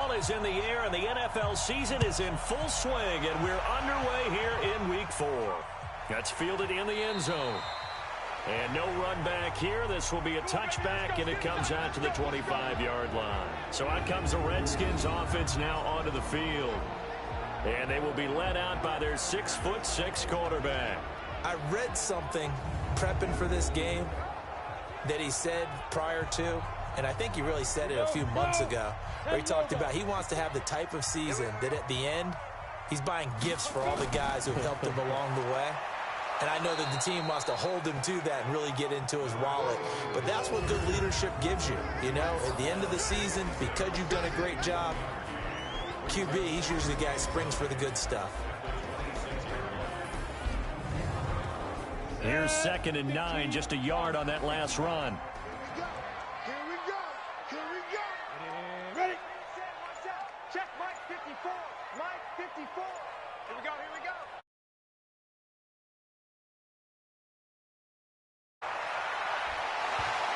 ball is in the air, and the NFL season is in full swing, and we're underway here in Week 4. That's fielded in the end zone. And no run back here. This will be a touchback, and it comes out to the 25-yard line. So out comes the Redskins offense now onto the field. And they will be led out by their 6'6" quarterback. I read something prepping for this game that he said prior to, and I think he really said it a few months ago, where he talked about he wants to have the type of season that at the end, he's buying gifts for all the guys who have helped him along the way. And I know that the team wants to hold him to that and really get into his wallet. But that's what good leadership gives you. You know, at the end of the season, because you've done a great job, QB, he's usually the guy who springs for the good stuff. Here's 2nd and 9, just a yard on that last run. Here we go. Here we go. Ready? Set, check, Mike 54. Mike 54. Here we go. Here we go.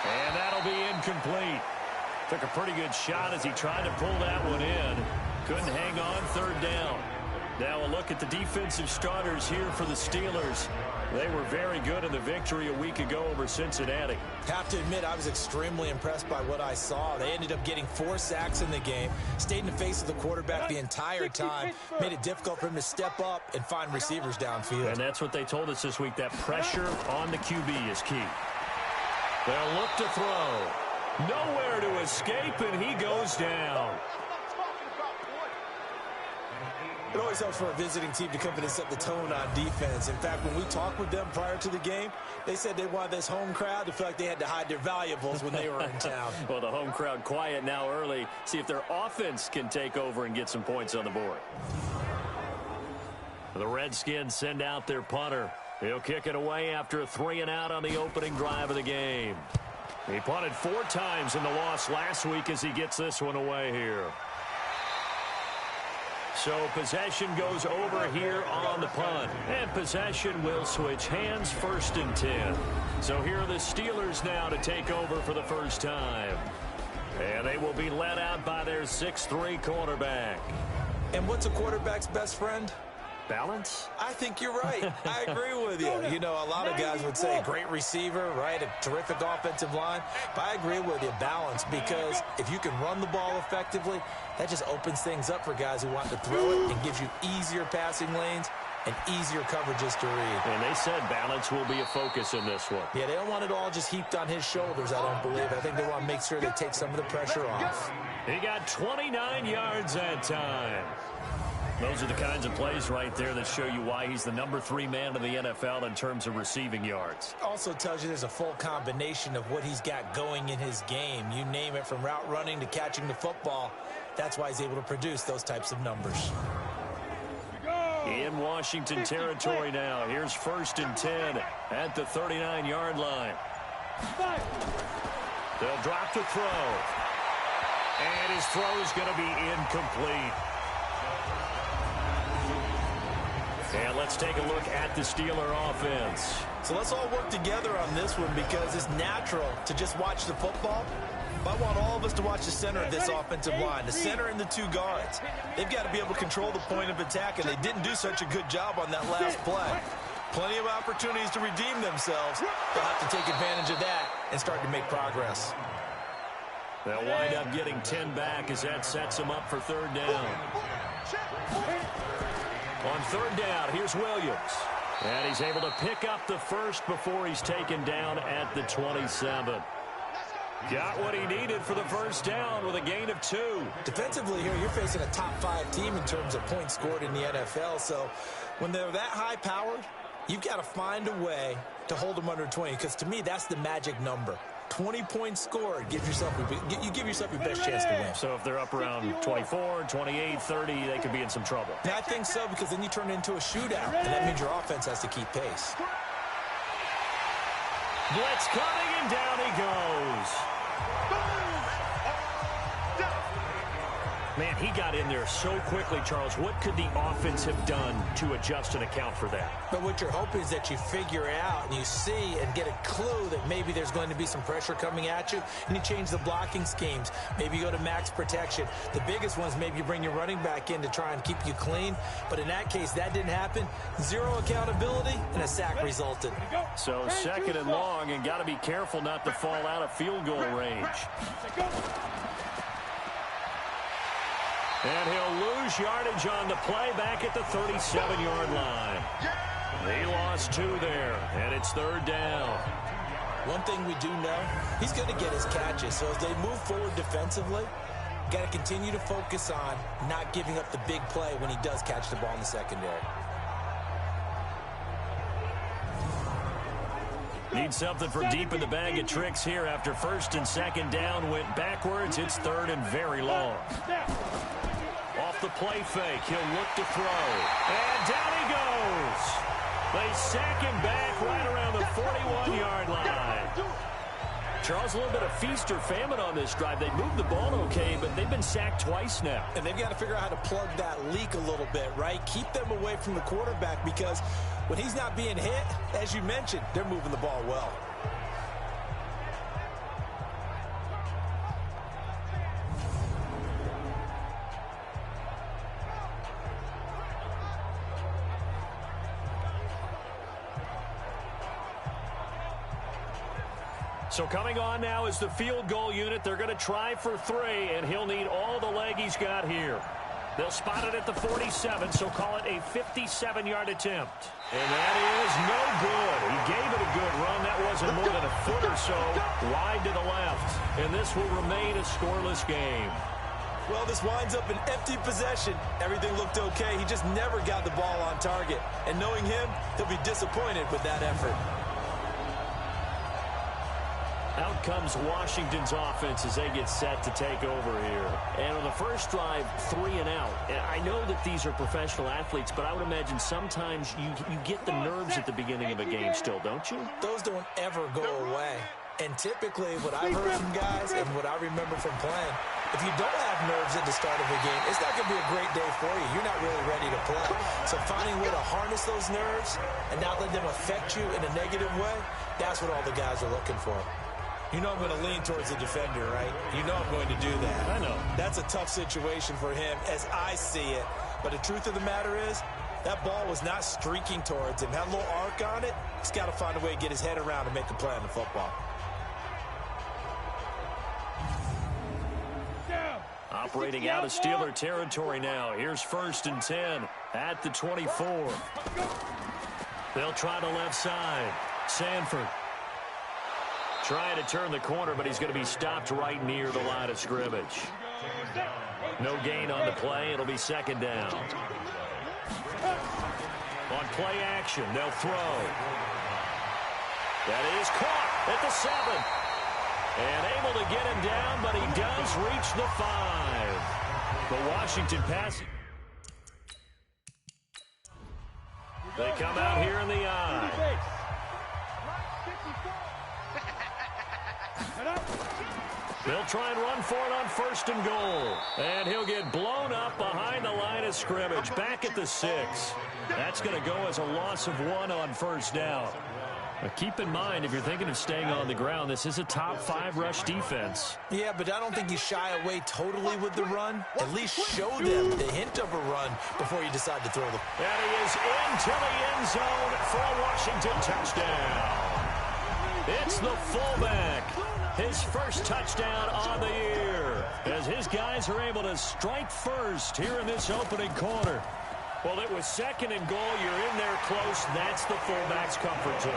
And that'll be incomplete. Took a pretty good shot as he tried to pull that one in. Couldn't hang on, 3rd down. Now a look at the defensive starters here for the Steelers. They were very good in the victory a week ago over Cincinnati. Have to admit, I was extremely impressed by what I saw. They ended up getting 4 sacks in the game, stayed in the face of the quarterback the entire time, made it difficult for him to step up and find receivers downfield. And that's what they told us this week, that pressure on the QB is key. They'll look to throw. Nowhere to escape, and he goes down. It always helps for a visiting team to come in and set the tone on defense. In fact, when we talked with them prior to the game, they said they wanted this home crowd to feel like they had to hide their valuables when they were in town. Well, the home crowd quiet now early. See if their offense can take over and get some points on the board. The Redskins send out their punter. He'll kick it away after a 3-and-out on the opening drive of the game. He punted 4 times in the loss last week as he gets this one away here. So possession goes over here on the punt. And possession will switch hands, 1st and 10. So here are the Steelers now to take over for the first time. And they will be led out by their 6'3" quarterback. And what's a quarterback's best friend? Balance? I think you're right. I agree with you. You know, a lot of guys would say great receiver, right? A terrific offensive line. But I agree with you, balance, because if you can run the ball effectively, that just opens things up for guys who want to throw it and gives you easier passing lanes and easier coverages to read. And they said balance will be a focus in this one. Yeah, they don't want it all just heaped on his shoulders, I don't believe. I think they want to make sure they take some of the pressure off. He got 29 yards that time. Those are the kinds of plays right there that show you why he's the number 3 man in the NFL in terms of receiving yards. Also tells you there's a full combination of what he's got going in his game. You name it, from route running to catching the football. That's why he's able to produce those types of numbers. In Washington territory now. Here's 1st and 10 at the 39-yard line. They'll drop the throw. And his throw is going to be incomplete. And let's take a look at the Steeler offense. So let's all work together on this one, because it's natural to just watch the football. But I want all of us to watch the center of this offensive line, the center and the 2 guards. They've got to be able to control the point of attack, and they didn't do such a good job on that last play. Plenty of opportunities to redeem themselves. They'll have to take advantage of that and start to make progress. They'll wind up getting 10 back as that sets them up for 3rd down. On 3rd down, here's Williams. And he's able to pick up the first before he's taken down at the 27. Got what he needed for the first down with a gain of 2. Defensively here, you're facing a top 5 team in terms of points scored in the NFL. So when they're that high-powered, you've got to find a way to hold them under 20, because to me, that's the magic number. 20 points scored, you give yourself your best chance to win. So if they're up around 24, 28, 30, they could be in some trouble. Yeah, I think so, because then you turn it into a shootout, and that means your offense has to keep pace. Blitz coming, and down he goes. Man, he got in there so quickly, Charles. What could the offense have done to adjust and account for that? But what you're hoping is that you figure it out and you see and get a clue that maybe there's going to be some pressure coming at you, and you change the blocking schemes. Maybe you go to max protection. The biggest ones, maybe you bring your running back in to try and keep you clean. But in that case, that didn't happen. Zero accountability, and a sack resulted. So 2nd and long, and got to be careful not to fall out of field goal range. And he'll lose yardage on the play back at the 37-yard line. He lost 2 there, and it's 3rd down. One thing we do know, he's going to get his catches. So as they move forward defensively, got to continue to focus on not giving up the big play when he does catch the ball in the secondary. Need something for deep in the bag of tricks here after 1st and 2nd down went backwards. It's 3rd and very long. Off the play fake, he'll look to throw. And down he goes. They sack him back right around the 41-yard line. Charles, a little bit of feast or famine on this drive. They moved the ball okay, but they've been sacked twice now. And they've got to figure out how to plug that leak a little bit, right? Keep them away from the quarterback, because when he's not being hit, as you mentioned, they're moving the ball well. So coming on now is the field goal unit. They're going to try for 3, and he'll need all the leg he's got here. They'll spot it at the 47, so call it a 57-yard attempt. And that is no good. He gave it a good run. That wasn't more than a foot or so wide to the left. And this will remain a scoreless game. Well, this winds up an empty possession. Everything looked okay. He just never got the ball on target. And knowing him, he'll be disappointed with that effort. Out comes Washington's offense as they get set to take over here. And on the first drive, 3 and out. And I know that these are professional athletes, but I would imagine sometimes you get the nerves at the beginning of a game still, don't you? Those don't ever go away. And typically, what I've heard from guys and what I remember from playing, if you don't have nerves at the start of a game, it's not going to be a great day for you. You're not really ready to play. So finding a way to harness those nerves and not let them affect you in a negative way, that's what all the guys are looking for. You know I'm going to lean towards the defender, right? You know I'm going to do that. I know. That's a tough situation for him as I see it. But the truth of the matter is, that ball was not streaking towards him. Had a little arc on it. He's got to find a way to get his head around and make a play on the football. Operating out of Steeler territory now. Here's 1st and 10 at the 24. They'll try the left side. Sanford trying to turn the corner, but he's going to be stopped right near the line of scrimmage. No gain on the play. It'll be 2nd down. On play action, they'll throw. That is caught at the 7. And able to get him down, but he does reach the 5. The Washington pass. They come out here in the eye. They'll try and run for it on 1st and goal. And he'll get blown up behind the line of scrimmage, back at the 6. That's going to go as a loss of 1 on 1st down. But keep in mind, if you're thinking of staying on the ground, this is a top 5 rush defense. Yeah, but I don't think you shy away totally with the run. At least show them the hint of a run before you decide to throw the... And he is into the end zone for a Washington touchdown. It's the fullback. His first touchdown on the year, as his guys are able to strike first here in this opening quarter. Well, it was 2nd and goal. You're in there close. That's the fullback's comfort zone.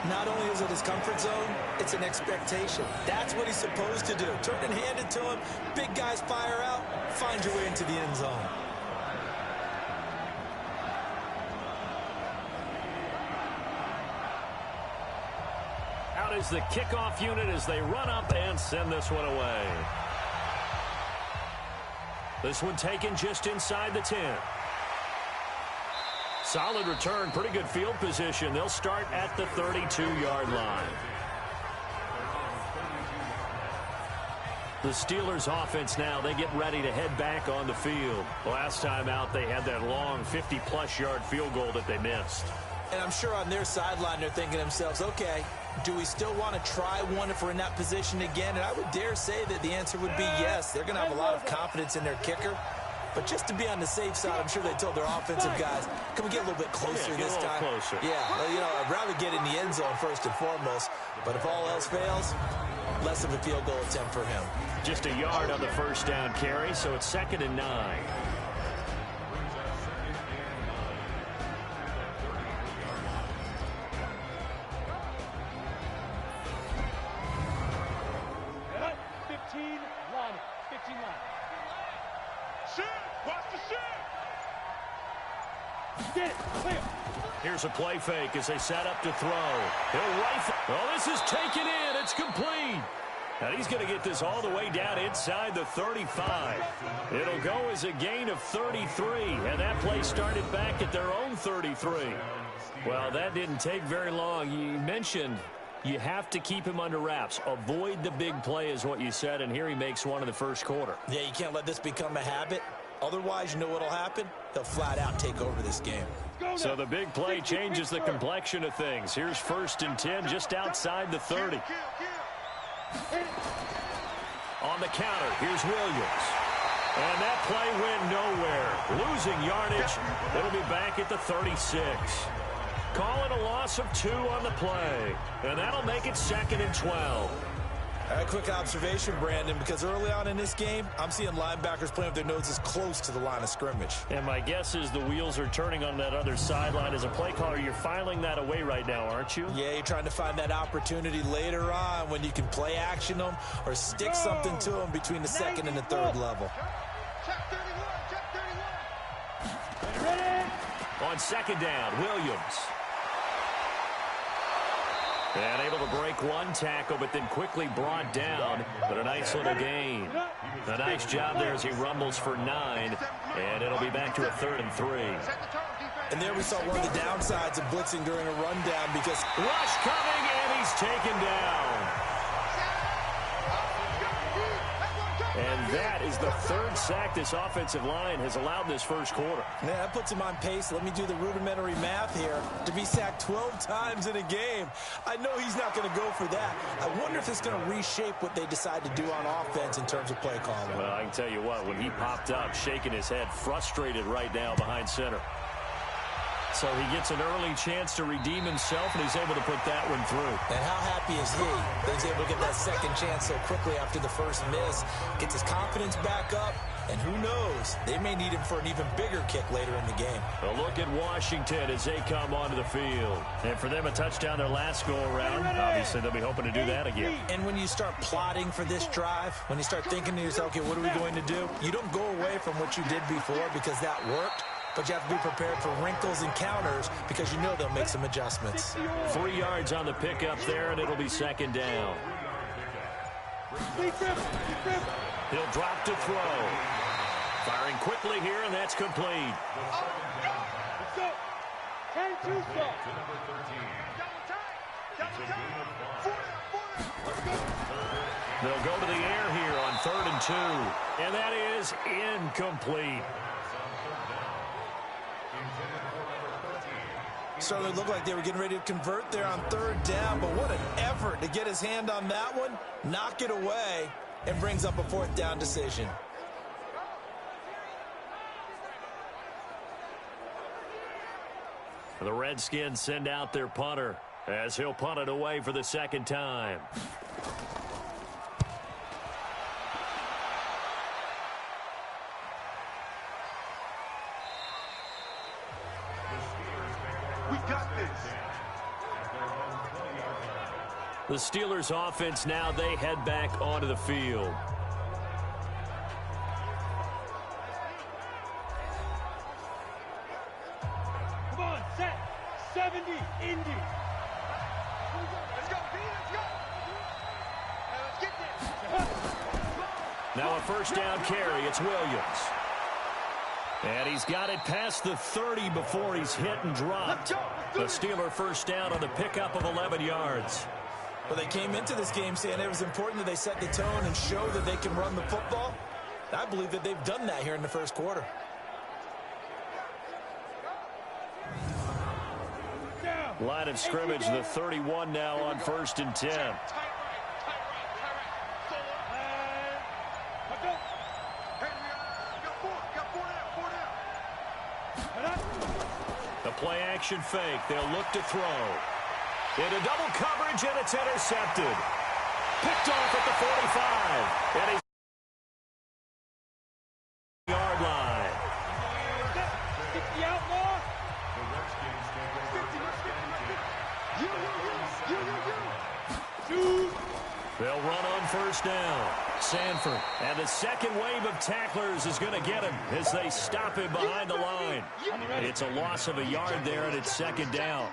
Not only is it his comfort zone, it's an expectation. That's what he's supposed to do. Turn and hand it to him. Big guys fire out. Find your way into the end zone. Out is the kickoff unit as they run up and send this one away. This one taken just inside the 10. Solid return, pretty good field position. They'll start at the 32-yard line. The Steelers offense now, they get ready to head back on the field. Last time out, they had that long 50-plus yard field goal that they missed. And I'm sure on their sideline they're thinking to themselves, okay, do we still want to try one if we're in that position again? And I would dare say that the answer would be yes. They're going to have a lot of confidence in their kicker. But just to be on the safe side, I'm sure they told their offensive guys, can we get a little bit closer this time? Closer. Yeah, well, you know, I'd rather get in the end zone first and foremost. But if all else fails, less of a field goal attempt for him. Just a yard on the first down carry, so it's 2nd and 9. Here's a play fake as they set up to throw. He'll rifle. Oh, this is taken in. It's complete. And he's going to get this all the way down inside the 35. It'll go as a gain of 33. And that play started back at their own 33. Well, that didn't take very long. You mentioned you have to keep him under wraps. Avoid the big play is what you said. And here he makes one in the first quarter. Yeah, you can't let this become a habit. Otherwise, you know what'll happen? They'll flat out take over this game. So the big play changes the complexion of things. Here's 1st and 10 just outside the 30. On the counter, here's Williams. And that play went nowhere. Losing yardage. It'll be back at the 36. Calling a loss of 2 on the play. And that'll make it 2nd and 12. A quick observation, Brandon, because early on in this game, I'm seeing linebackers playing with their noses close to the line of scrimmage. And my guess is the wheels are turning on that other sideline. As a play caller, you're filing that away right now, aren't you? Yeah, you're trying to find that opportunity later on when you can play action them or stick something to them between the 2nd and the 3rd level. Check 31. Ready? On 2nd down, Williams. And able to break one tackle, but then quickly brought down. But a nice little gain. A nice job there as he rumbles for 9. And it'll be back to a 3rd and 3. And there we saw one of the downsides of blitzing during a rundown because rush coming, and he's taken down. And that is the 3rd sack this offensive line has allowed this first quarter. Yeah, that puts him on pace. Let me do the rudimentary math here. To be sacked 12 times in a game, I know he's not going to go for that. I wonder if it's going to reshape what they decide to do on offense in terms of play calling. Well, I can tell you what, when he popped up, shaking his head, frustrated right now behind center. So he gets an early chance to redeem himself, and he's able to put that one through. And how happy is he that he's able to get that second chance so quickly after the first miss, gets his confidence back up, and who knows, they may need him for an even bigger kick later in the game. A look at Washington as they come onto the field. And for them, a touchdown their last go-around. Obviously, they'll be hoping to do that again. And when you start plotting for this drive, when you start thinking to yourself, okay, what are we going to do? You don't go away from what you did before because that worked. But you have to be prepared for wrinkles and counters because you know they'll make some adjustments. 3 yards on the pickup there, and it'll be 2nd down. He'll drop to throw. Firing quickly here, and that's complete. They'll go to the air here on 3rd and 2. And that is incomplete. Certainly looked like they were getting ready to convert there on 3rd down, but what an effort to get his hand on that one, knock it away, and brings up a 4th down decision. The Redskins send out their punter as he'll punt it away for the 2nd time. The Steelers offense now, they head back onto the field. Come on, set. 70, Indy. Let's go, B, let's go. Let's get this. Now a 1st down carry, it's Williams. And he's got it past the 30 before he's hit and dropped. The Steeler 1st down on the pickup of 11 yards. Well, they came into this game saying it was important that they set the tone and show that they can run the football. I believe that they've done that here in the first quarter. Line of scrimmage, the 31 now on 1st and 10. The play action fake. They'll look to throw. Into double coverage, and it's intercepted. Picked off at the 45. And he's yard line. They'll run on 1st down. Sanford. And the second wave of tacklers is going to get him as they stop him behind the line. It's a loss of a yard there, and it's 2nd down.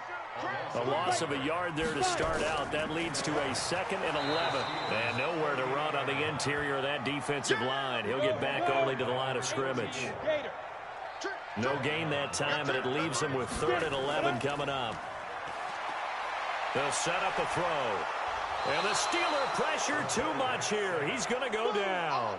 A loss of a yard there to start out. That leads to a 2nd and 11. And nowhere to run on the interior of that defensive line. He'll get back only to the line of scrimmage. No gain that time, and it leaves him with 3rd and 11 coming up. They'll set up a throw. And the Steeler pressure too much here. He's going to go down.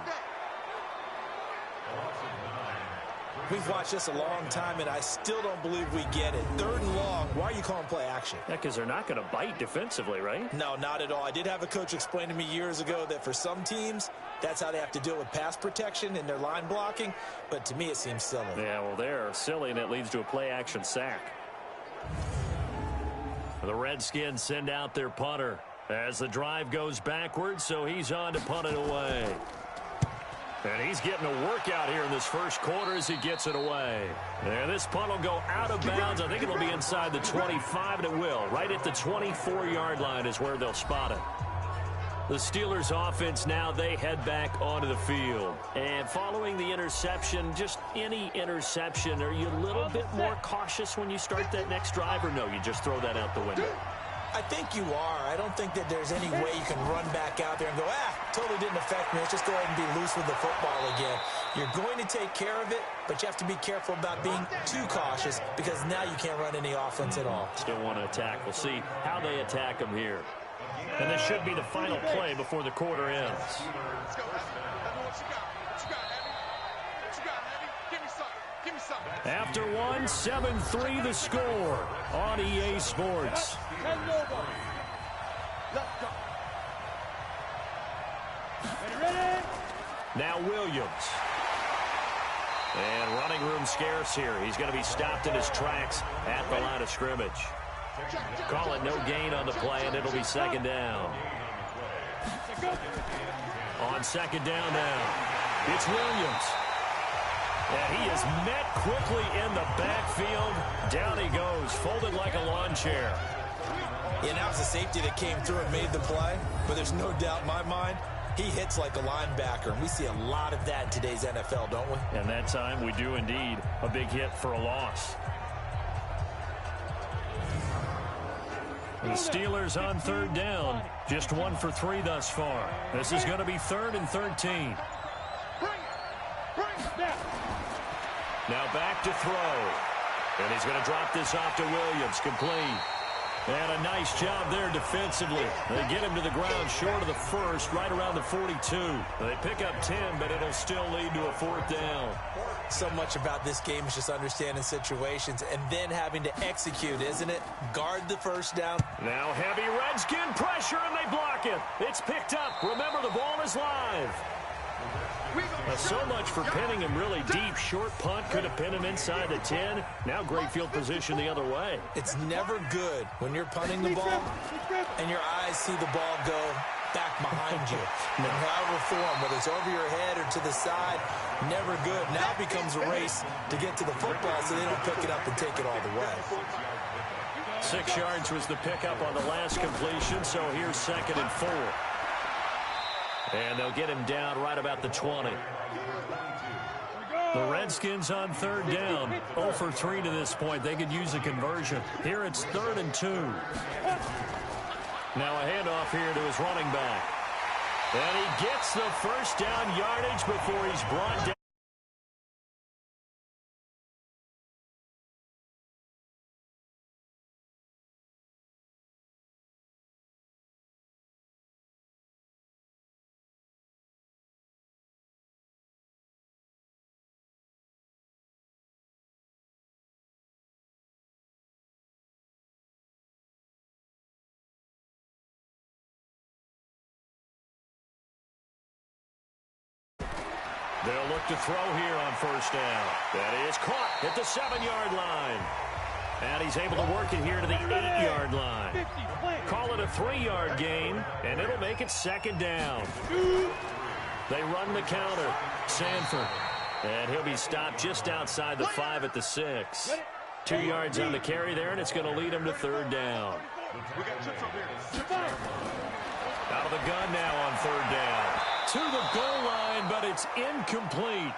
We've watched this a long time, and I still don't believe we get it. 3rd and long. Why are you calling play action? Yeah, because they're not going to bite defensively, right? No, not at all. I did have a coach explain to me years ago that for some teams, that's how they have to deal with pass protection and their line blocking. But to me, it seems silly. Yeah, well, they're silly, and it leads to a play action sack. The Redskins send out their punter as the drive goes backwards, so he's on to punt it away. And he's getting a workout here in this first quarter as he gets it away. And this punt will go out of bounds. I think it'll be inside the 25, and it will. Right at the 24-yard line is where they'll spot it. The Steelers offense now, they head back onto the field. And following the interception, just any interception, are you a little bit more cautious when you start that next drive, or no, you just throw that out the window? I think you are. I don't think that there's any way you can run back out there and go, totally didn't affect me. Let's just go ahead and be loose with the football again. You're going to take care of it, but you have to be careful about being too cautious because now you can't run any offense at all. Still want to attack. We'll see how they attack them here. And this should be the final play before the quarter ends. After one, 7-3 the score on EA Sports. Now Williams. And running room scarce here. He's going to be stopped in his tracks at the line of scrimmage. Call it no gain on the play, and it'll be 2nd down. On 2nd down now, it's Williams. And he is met quickly in the backfield. Down he goes, folded like a lawn chair. Yeah, that was a safety that came through and made the play. But there's no doubt in my mind, he hits like a linebacker. And we see a lot of that in today's NFL, don't we? And that time we do indeed. A big hit for a loss. The Steelers on 3rd down. Just 1 for 3 thus far. This is going to be 3rd and 13. Now back to throw. And he's going to drop this off to Williams. Complete. And a nice job there defensively. They get him to the ground short of the first, right around the 42. They pick up 10, but it'll still lead to a 4th down. So much about this game is just understanding situations and then having to execute, isn't it? Guard the 1st down. Now heavy Redskin pressure, and they block it. It's picked up. Remember, the ball is live. So much for pinning him really deep. Short punt could have pinned him inside the 10. Now great field position the other way. It's never good when you're punting the ball and your eyes see the ball go back behind you. In however form, whether it's over your head or to the side, never good. Now it becomes a race to get to the football so they don't pick it up and take it all the way. 6 yards was the pickup on the last completion, so here's 2nd and 4. And they'll get him down right about the 20. The Redskins on 3rd down. 0 for 3 to this point. They could use a conversion. Here it's 3rd and 2. Now a handoff here to his running back. And he gets the 1st down yardage before he's brought down. They'll look to throw here on first down. That is caught at the 7-yard line. And he's able to work it here to the 8-yard line. Call it a 3-yard gain, and it'll make it second down. They run the counter. Sanford. And he'll be stopped just outside the 5 at the 6. 2 yards on the carry there, and it's going to lead him to third down. Out of the gun now on third down. To the goal line, but it's incomplete.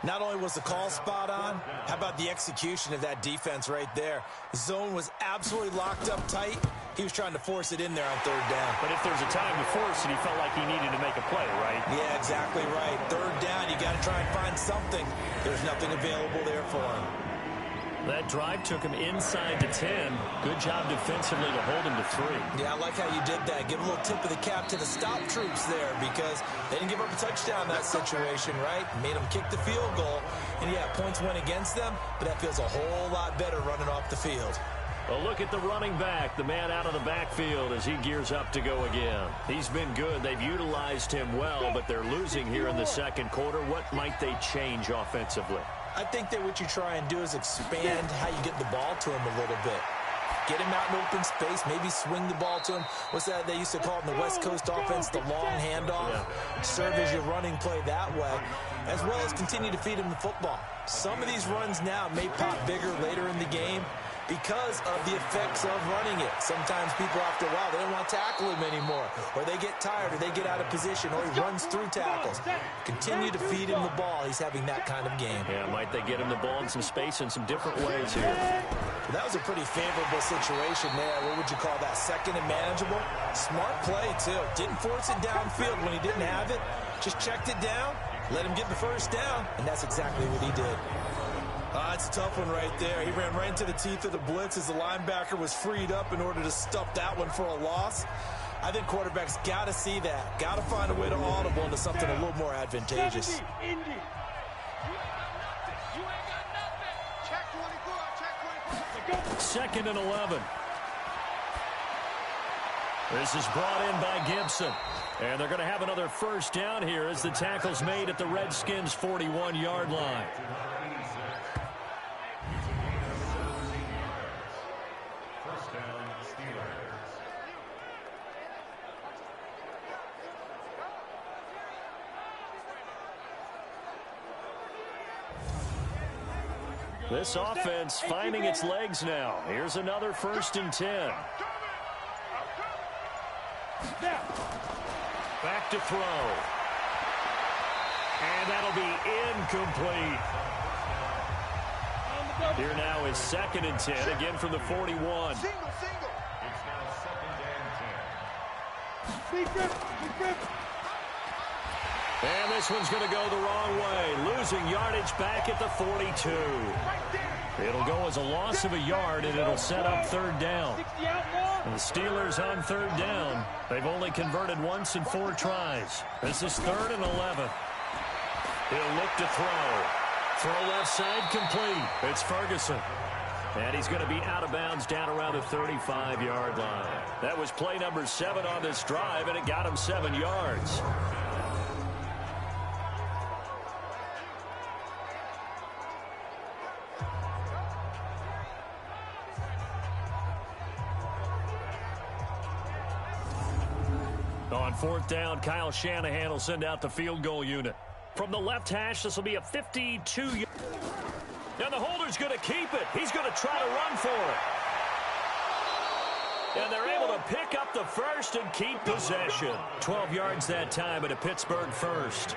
Not only was the call spot on, how about the execution of that defense right there? The zone was absolutely locked up tight. He was trying to force it in there on third down. But if there's a time to force it, he felt like he needed to make a play, right? Yeah, exactly right. Third down, you got to try and find something. There's nothing available there for him. That drive took him inside the 10. Good job defensively to hold him to 3. Yeah, I like how you did that. Give a little tip of the cap to the stop troops there because they didn't give up a touchdown in that situation, right? Made them kick the field goal. And, yeah, points went against them, but that feels a whole lot better running off the field. A look at the running back, the man out of the backfield as he gears up to go again. He's been good. They've utilized him well, but they're losing here in the second quarter. What might they change offensively? I think that what you try and do is expand how you get the ball to him a little bit. Get him out in open space, maybe swing the ball to him. What's that they used to call it in the West Coast offense, the long handoff? Yeah. Serve as your running play that way, as well as continue to feed him the football. Some of these runs now may pop bigger later in the game because of the effects of running it. Sometimes people, after a while, they don't want to tackle him anymore, or they get tired, or they get out of position, or he runs through tackles. Continue to feed him the ball. He's having that kind of game. Yeah, might they get him the ball in some space in some different ways here. Well, that was a pretty favorable situation there. What would you call that? Second and manageable? Smart play, too. Didn't force it downfield when he didn't have it. Just checked it down, let him get the first down, and that's exactly what he did. It's a tough one right there. He ran right into the teeth of the blitz as the linebacker was freed up in order to stuff that one for a loss. I think quarterbacks got to see that. Got to find a way to audible into something a little more advantageous. Second and 11. This is brought in by Gibson. And they're going to have another first down here as the tackle's made at the Redskins' 41-yard line. This offense finding its legs now. Here's another 1st and 10. Back to throw. And that'll be incomplete. Here now is 2nd and 10, again from the 41. Single. It's now 2nd and 10. Big rip. And this one's going to go the wrong way, losing yardage back at the 42. It'll go as a loss of a yard, and it'll set up third down. And the Steelers on third down. They've only converted once in 4 tries. This is 3rd and 11. He'll look to throw. Throw left side complete. It's Ferguson. And he's going to be out of bounds down around the 35-yard line. That was play number 7 on this drive, and it got him 7 yards. On 4th down, Kyle Shanahan will send out the field goal unit. From the left hash, this will be a 52-yard. And the holder's going to keep it. He's going to try to run for it. And they're able to pick up the first and keep possession. 12 yards that time at a Pittsburgh first.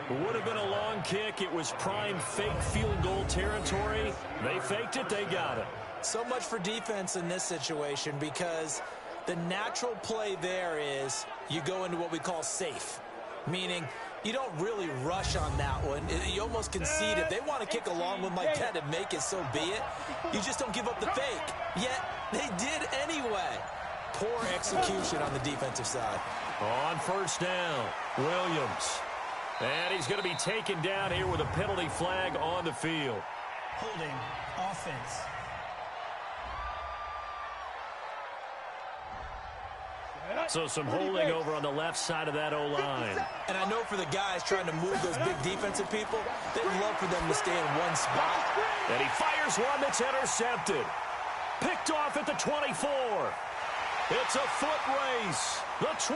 It would have been a long kick. It was prime fake field goal territory. They faked it. They got it. So much for defense in this situation because the natural play there is you go into what we call safe, meaning you don't really rush on that one. You almost concede if they want to kick a long one like that and make it, so be it. You just don't give up the fake. Yet they did anyway. Poor execution on the defensive side. On 1st down, Williams. And he's going to be taken down here with a penalty flag on the field. Holding offense. So some holding over on the left side of that O-line. And I know for the guys trying to move those big defensive people, they'd love for them to stay in one spot. And he fires one that's intercepted. Picked off at the 24. It's a foot race. The 20.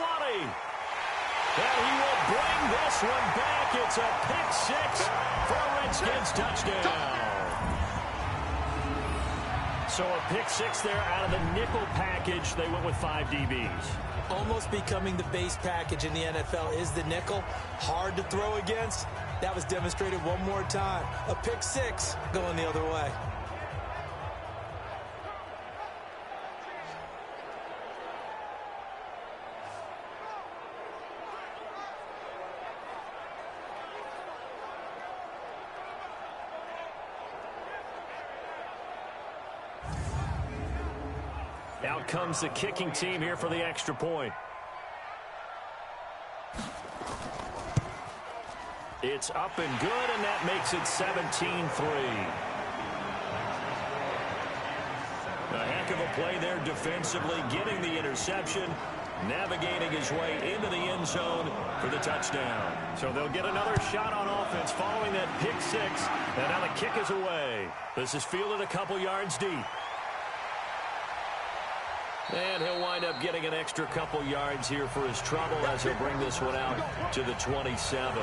And he will bring this one back. It's a pick six for a Redskins touchdown. So a pick six there out of the nickel package. They went with 5 DBs. Almost becoming the base package in the NFL is the nickel. Hard to throw against. That was demonstrated one more time. A pick six going the other way. Out comes the kicking team here for the extra point. It's up and good, and that makes it 17-3. A heck of a play there defensively, getting the interception, navigating his way into the end zone for the touchdown. So they'll get another shot on offense following that pick six, and now the kick is away. This is fielded a couple yards deep. And he'll wind up getting an extra couple yards here for his trouble as he'll bring this one out to the 27.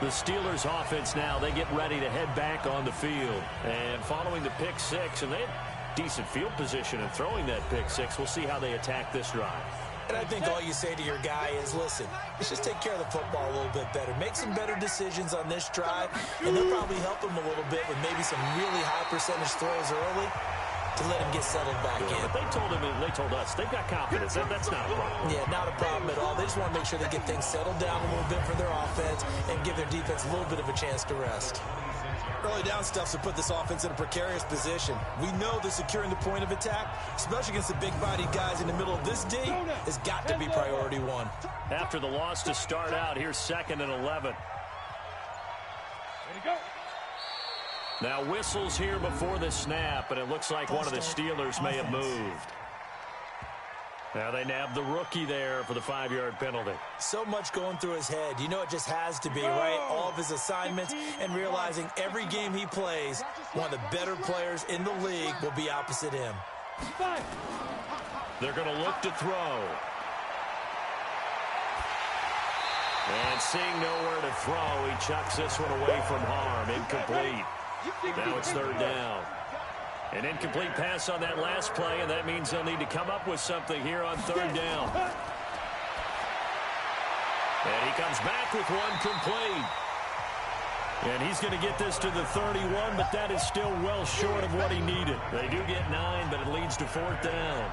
The Steelers offense now, they get ready to head back on the field. And following the pick six, and they had decent field position in throwing that pick six. We'll see how they attack this drive. And I think all you say to your guy is, listen, let's just take care of the football a little bit better. Make some better decisions on this drive, and they'll probably help him a little bit with maybe some really high percentage throws early to let him get settled back in. But they told him, and they told us, they've got confidence. That's not a problem. Yeah, not a problem at all. They just want to make sure they get things settled down a little bit for their offense and give their defense a little bit of a chance to rest. Early down stuffs to put this offense in a precarious position. We know that securing the point of attack, especially against the big-bodied guys in the middle of this D, has got to be priority one. After the loss to start out, here's 2nd and 11. Now whistles here before the snap, and it looks like one of the Steelers may have moved. Now they nab the rookie there for the 5-yard penalty. So much going through his head. You know it just has to be, right? All of his assignments and realizing every game he plays, one of the better players in the league will be opposite him. They're going to look to throw. And seeing nowhere to throw, he chucks this one away from harm. Incomplete. Now it's 3rd down. An incomplete pass on that last play, and that means they'll need to come up with something here on 3rd down. And he comes back with one complete. And he's going to get this to the 31, but that is still well short of what he needed. They do get 9, but it leads to 4th down.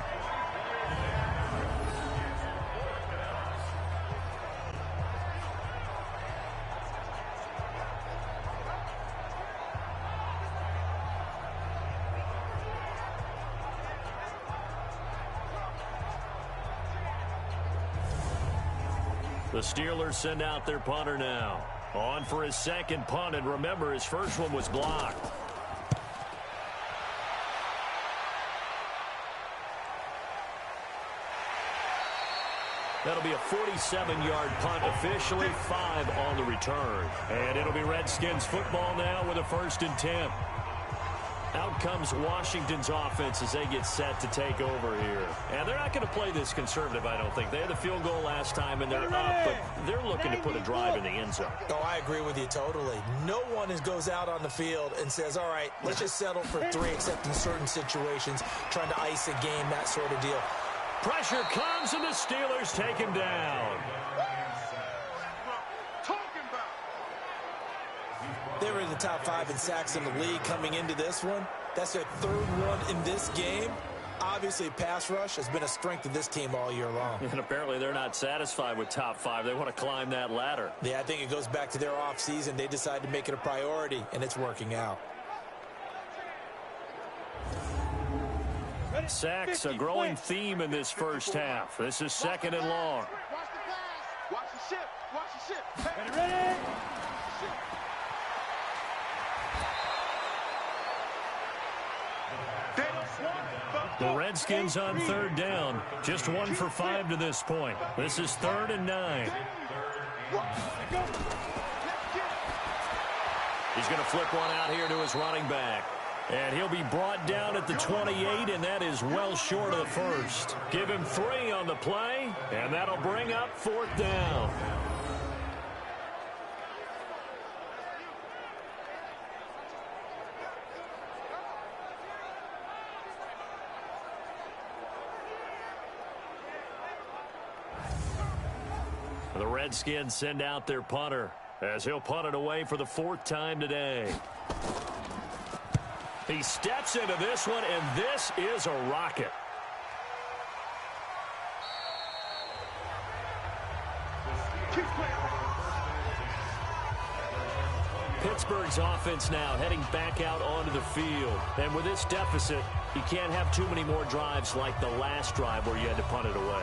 The Steelers send out their punter now. On for his 2nd punt, and remember, his first one was blocked. That'll be a 47-yard punt, officially 5 on the return. And it'll be Redskins football now with a 1st and 10. Out comes Washington's offense as they get set to take over here. And they're not going to play this conservative, I don't think. They had the field goal last time, and they're up, but they're looking to put a drive in the end zone. Oh, I agree with you totally. No one goes out on the field and says, all right, let's just settle for 3, except in certain situations, trying to ice a game, that sort of deal. Pressure comes, and the Steelers take him down. They were in the top 5 in sacks in the league coming into this one. That's their 3rd one in this game. Obviously, pass rush has been a strength of this team all year long. And apparently they're not satisfied with top 5. They want to climb that ladder. Yeah, I think it goes back to their offseason. They decided to make it a priority, and it's working out. Sacks, a growing theme in this first half. This is 2nd and long. Watch the pass. Watch the ship. Watch the ship. Ready? They don't want The Redskins on third down. Just 1 for 5 to this point. This is 3rd and 9. He's going to flip one out here to his running back. And he'll be brought down at the 28, and that is well short of the first. Give him 3 on the play, and that'll bring up 4th down. The Redskins send out their punter as he'll punt it away for the 4th time today. He steps into this one, and this is a rocket. Pittsburgh's offense now heading back out onto the field. And with this deficit, you can't have too many more drives like the last drive where you had to punt it away.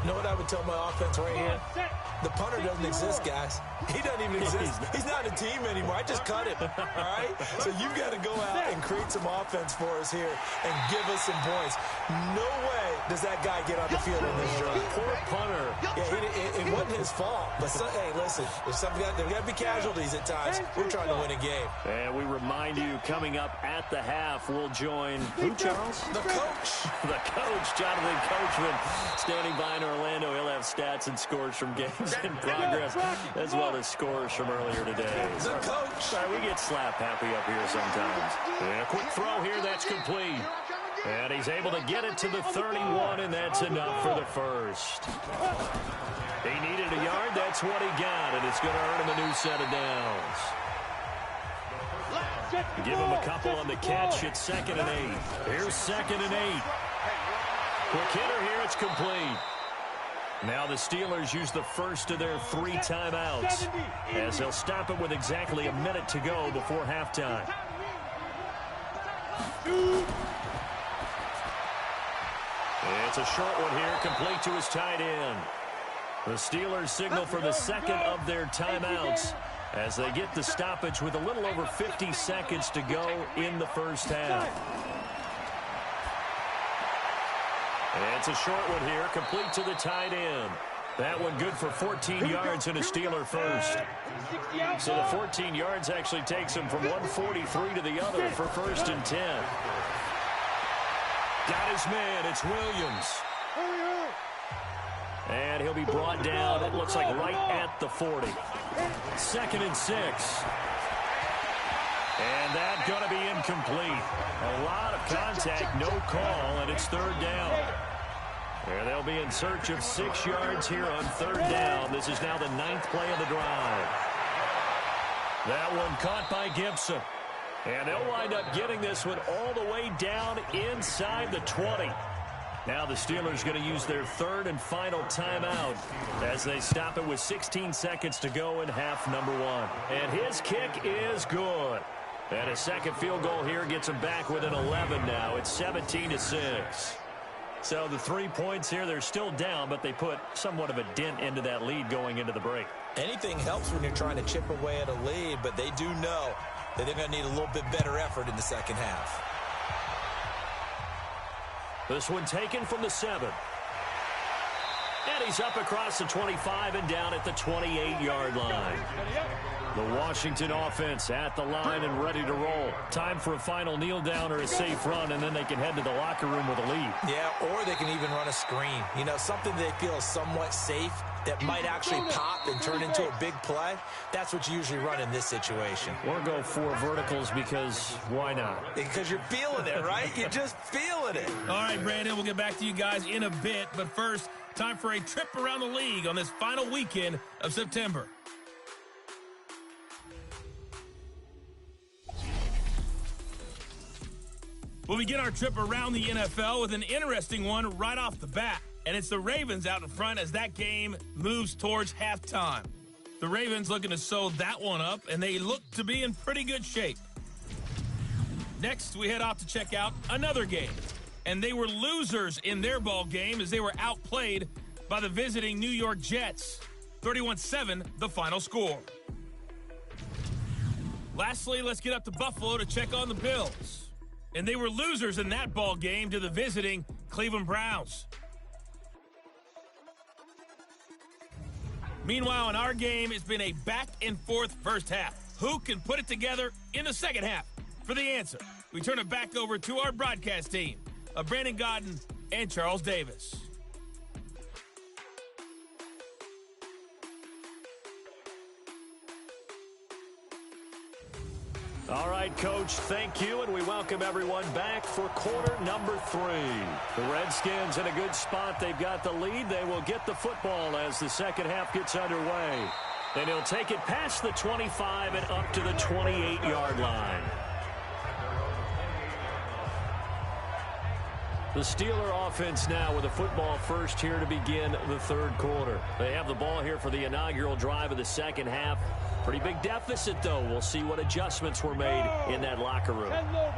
You know what I would tell my offense right here? The punter doesn't exist, guys. He doesn't even exist. He's not a team anymore. I just cut him, all right? So you've got to go out and create some offense for us here and give us some points. No way does that guy get on the field in this drive. Poor punter. Yeah, it wasn't his fault. But, hey, listen, there's got to be casualties at times. We're trying to win a game. And we remind you, coming up at the half, we'll join who, Charles? The coach. The coach, Jonathan Coachman, standing by in Orlando. He'll have stats and scores from games in progress, as well as scores from earlier today. The coach. Sorry, we get slap happy up here sometimes. And a quick throw here, that's complete. And he's able to get it to the 31, and that's enough for the first. He needed a yard, that's what he got, and it's going to earn him a new set of downs. Give him a couple on the catch. It's 2nd and 8. Here's 2nd and 8. Quick hitter here, it's complete. Now the Steelers use the first of their 3 timeouts as they'll stop it with exactly a minute to go before halftime. It's a short one here, complete to his tight end. The Steelers signal for the 2nd of their timeouts as they get the stoppage with a little over 50 seconds to go in the first half. It's a short one here, complete to the tight end. That one good for 14 yards and a Steeler first. So the 14 yards actually takes him from 143 to the other for 1st and 10. Got his man, it's Williams. And he'll be brought down, it looks like right at the 40. 2nd and 6. And that's going to be incomplete. A lot of contact, no call, and it's 3rd down. And they'll be in search of 6 yards here on 3rd down. This is now the 9th play of the drive. That one caught by Gibson. And they'll wind up getting this one all the way down inside the 20. Now the Steelers going to use their 3rd and final timeout as they stop it with 16 seconds to go in half number 1. And his kick is good. And a second field goal here gets him back within 11 now. It's 17-6. So the 3 points here, they're still down, but they put somewhat of a dent into that lead going into the break. Anything helps when you're trying to chip away at a lead, but they do know that they're going to need a little bit better effort in the second half. This one taken from the 7. And he's up across the 25 and down at the 28-yard line. The Washington offense at the line and ready to roll. Time for a final kneel down or a safe run, and then they can head to the locker room with a lead. Yeah, or they can even run a screen. You know, something they feel is somewhat safe that might actually pop and turn into a big play. That's what you usually run in this situation. Or go 4 verticals because why not? Because you're feeling it, right? You're just feeling it. All right, Brandon, we'll get back to you guys in a bit. But first, time for a trip around the league on this final weekend of September. We'll begin our trip around the NFL with an interesting one right off the bat. And it's the Ravens out in front as that game moves towards halftime. The Ravens looking to sew that one up, and they look to be in pretty good shape. Next, we head off to check out another game. And they were losers in their ball game as they were outplayed by the visiting New York Jets. 31-7, the final score. Lastly, let's get up to Buffalo to check on the Bills. And they were losers in that ball game to the visiting Cleveland Browns. Meanwhile, in our game, it's been a back-and-forth first half. Who can put it together in the second half? For the answer, we turn it back over to our broadcast team of Brandon Godden and Charles Davis. All right, Coach, thank you, and we welcome everyone back for quarter number 3. The Redskins in a good spot. They've got the lead. They will get the football as the second half gets underway. And he'll take it past the 25 and up to the 28-yard line. The Steeler offense now with the football first here to begin the third quarter. They have the ball here for the inaugural drive of the second half. Pretty big deficit, though. We'll see what adjustments were made in that locker room.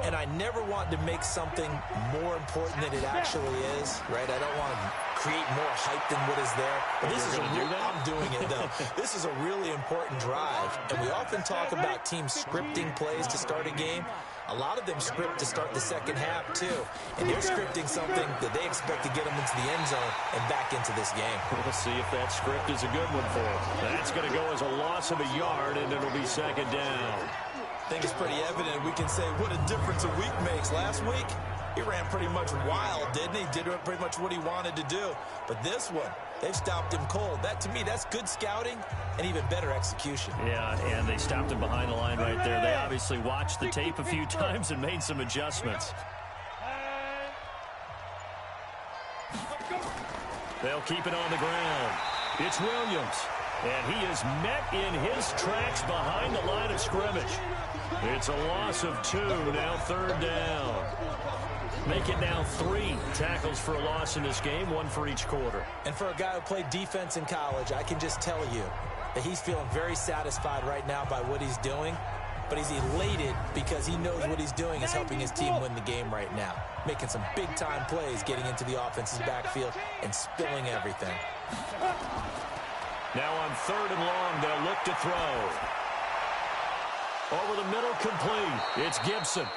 And I never want to make something more important than it actually is, right? I don't want to create more hype than what is there. But this is I'm doing it, though. This is a really important drive. And we often talk about teams scripting plays to start a game. A lot of them script to start the second half, too. And they're scripting something that they expect to get them into the end zone and back into this game. We'll see if that script is a good one for them. That's going to go as a loss of a yard, and it'll be second down. I think it's pretty evident. We can say what a difference a week makes. Last week, he ran pretty much wild, didn't he? Did pretty much what he wanted to do. But this one, they've stopped him cold. That, to me, that's good scouting and even better execution. Yeah, and they stopped him behind the line right there. They obviously watched the tape a few times and made some adjustments. They'll keep it on the ground. It's Williams, and he is met in his tracks behind the line of scrimmage. It's a loss of 2, now third down. Make it now 3 tackles for a loss in this game, 1 for each quarter. And for a guy who played defense in college, I can just tell you that he's feeling very satisfied right now by what he's doing. But he's elated because he knows what he's doing is helping his team win the game right now. Making some big-time plays, getting into the offense's backfield, and spilling everything. Now on 3rd and long, they'll look to throw. Over the middle, complete. It's Gibson.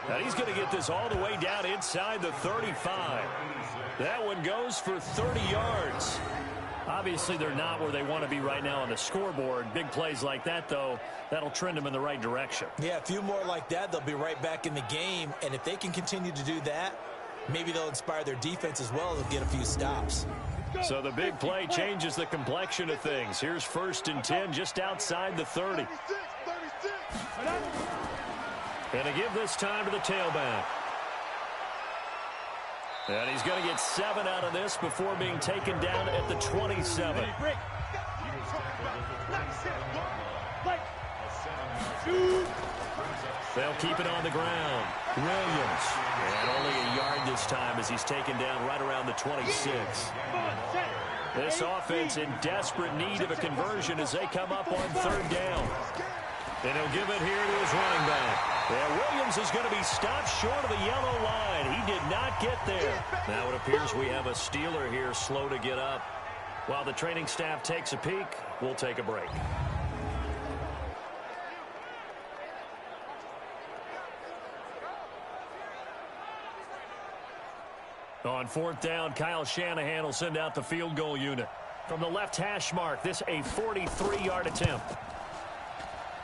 Now he's going to get this all the way down inside the 35. That one goes for 30 yards. Obviously, they're not where they want to be right now on the scoreboard. Big plays like that, though, that'll trend them in the right direction. Yeah, a few more like that, they'll be right back in the game. And if they can continue to do that, maybe they'll inspire their defense as well. They'll get a few stops. So the big play changes the complexion of things. Here's 1st and 10 just outside the 30. And to give this time to the tailback. And he's going to get 7 out of this before being taken down at the 27. They'll keep it on the ground. Williams. And only a yard this time as he's taken down right around the 26. This offense in desperate need of a conversion as they come up on 3rd down. And he'll give it here to his running back. Yeah, Williams is going to be stopped short of the yellow line. He did not get there. Now it appears we have a Steeler here slow to get up. While the training staff takes a peek, we'll take a break. On 4th down, Kyle Shanahan will send out the field goal unit. From the left hash mark, this a 43-yard attempt.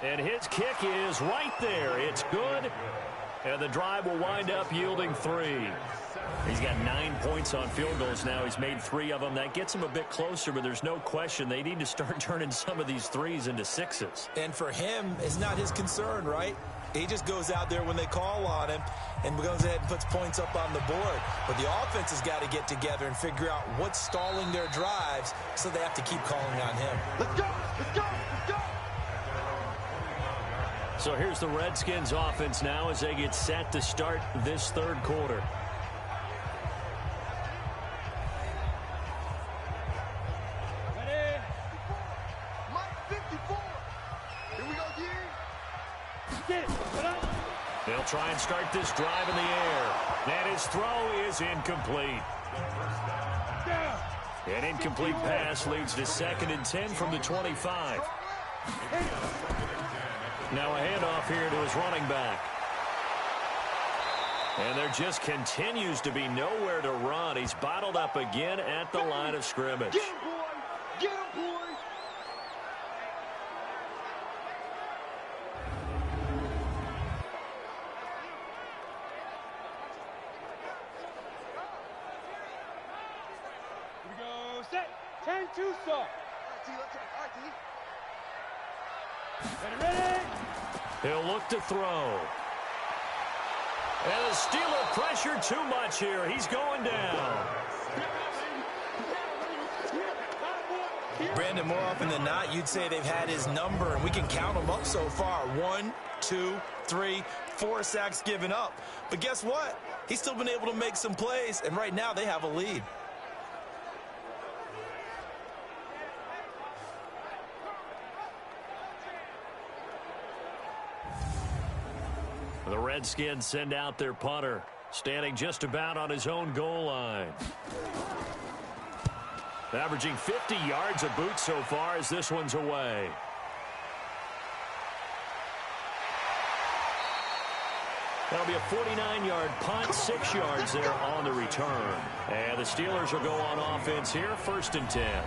And his kick is right there. It's good. And the drive will wind up yielding 3. He's got 9 points on field goals now. He's made 3 of them. That gets him a bit closer, but there's no question they need to start turning some of these 3s into 6s. And for him, it's not his concern, right? He just goes out there when they call on him and goes ahead and puts points up on the board. But the offense has got to get together and figure out what's stalling their drives, so they have to keep calling on him. Let's go! Let's go! Let's go! So here's the Redskins offense now as they get set to start this 3rd quarter. Ready? Mike 54. Here we go, Geary. They'll try and start this drive in the air. And his throw is incomplete. An incomplete pass leads to 2nd and 10 from the 25. Now a handoff here to his running back. And there just continues to be nowhere to run. He's bottled up again at the line of scrimmage. Get him, boy! Get him, boy! Here we go. Set. 10-2 stop. All right, T. Let's go. All right, T. Ready? He'll look to throw. And the Steeler pressure too much here. He's going down. Brandon, more often than not, you'd say they've had his number, and we can count them up so far. 1, 2, 3, 4 sacks given up. But guess what? He's still been able to make some plays, and right now they have a lead. The Redskins send out their punter, standing just about on his own goal line. Averaging 50 yards a boot so far as this one's away. That'll be a 49-yard punt, 6 yards there on the return. And the Steelers will go on offense here, 1st and 10.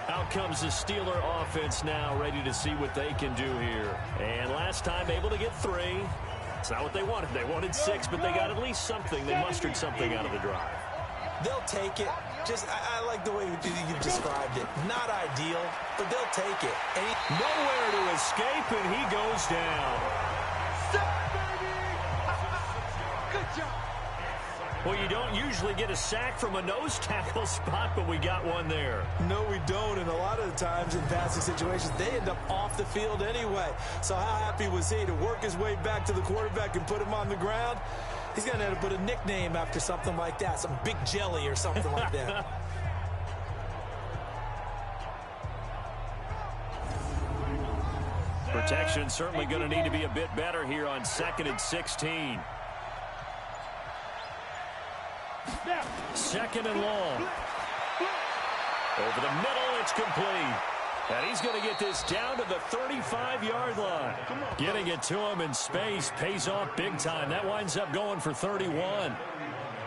Out comes the Steeler offense now, ready to see what they can do here. And last time able to get 3. It's not what they wanted. They wanted 6, but they got at least something. They mustered something out of the drive. They'll take it. Just, I like the way you described it. Not ideal, but they'll take it. And nowhere to escape, and he goes down. Good job. Well, you don't usually get a sack from a nose tackle spot, but we got one there. No, we don't, and a lot of the times in passing situations, they end up off the field anyway. So how happy was he to work his way back to the quarterback and put him on the ground? He's going to have to put a nickname after something like that, some Big Jelly or something like that. Protection certainly going to need to be a bit better here on 2nd and 16. 2nd and long. Over the middle, it's complete. And he's going to get this down to the 35-yard line. Getting it to him in space pays off big time. That winds up going for 31.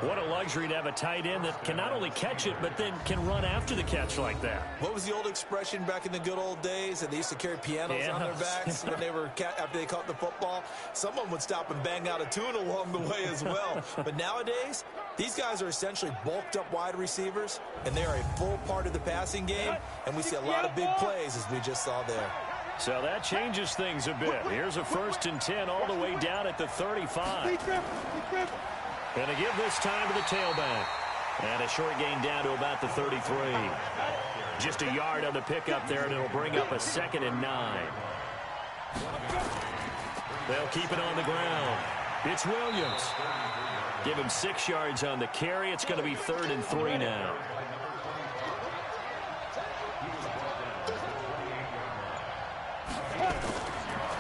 What a luxury to have a tight end that can not only catch it, but then can run after the catch like that. What was the old expression back in the good old days that they used to carry pianos on their backs when they were after they caught the football? Someone would stop and bang out a tune along the way as well. But nowadays, these guys are essentially bulked up wide receivers, and they are a full part of the passing game, and we see a lot of big plays as we just saw there. So that changes things a bit. Here's a 1st and 10 all the way down at the 35. And to give this time to the tailback. And a short gain down to about the 33. Just a yard on the pickup there, and it'll bring up a 2nd and 9. They'll keep it on the ground. It's Williams. Give him 6 yards on the carry. It's going to be 3rd and 3 now.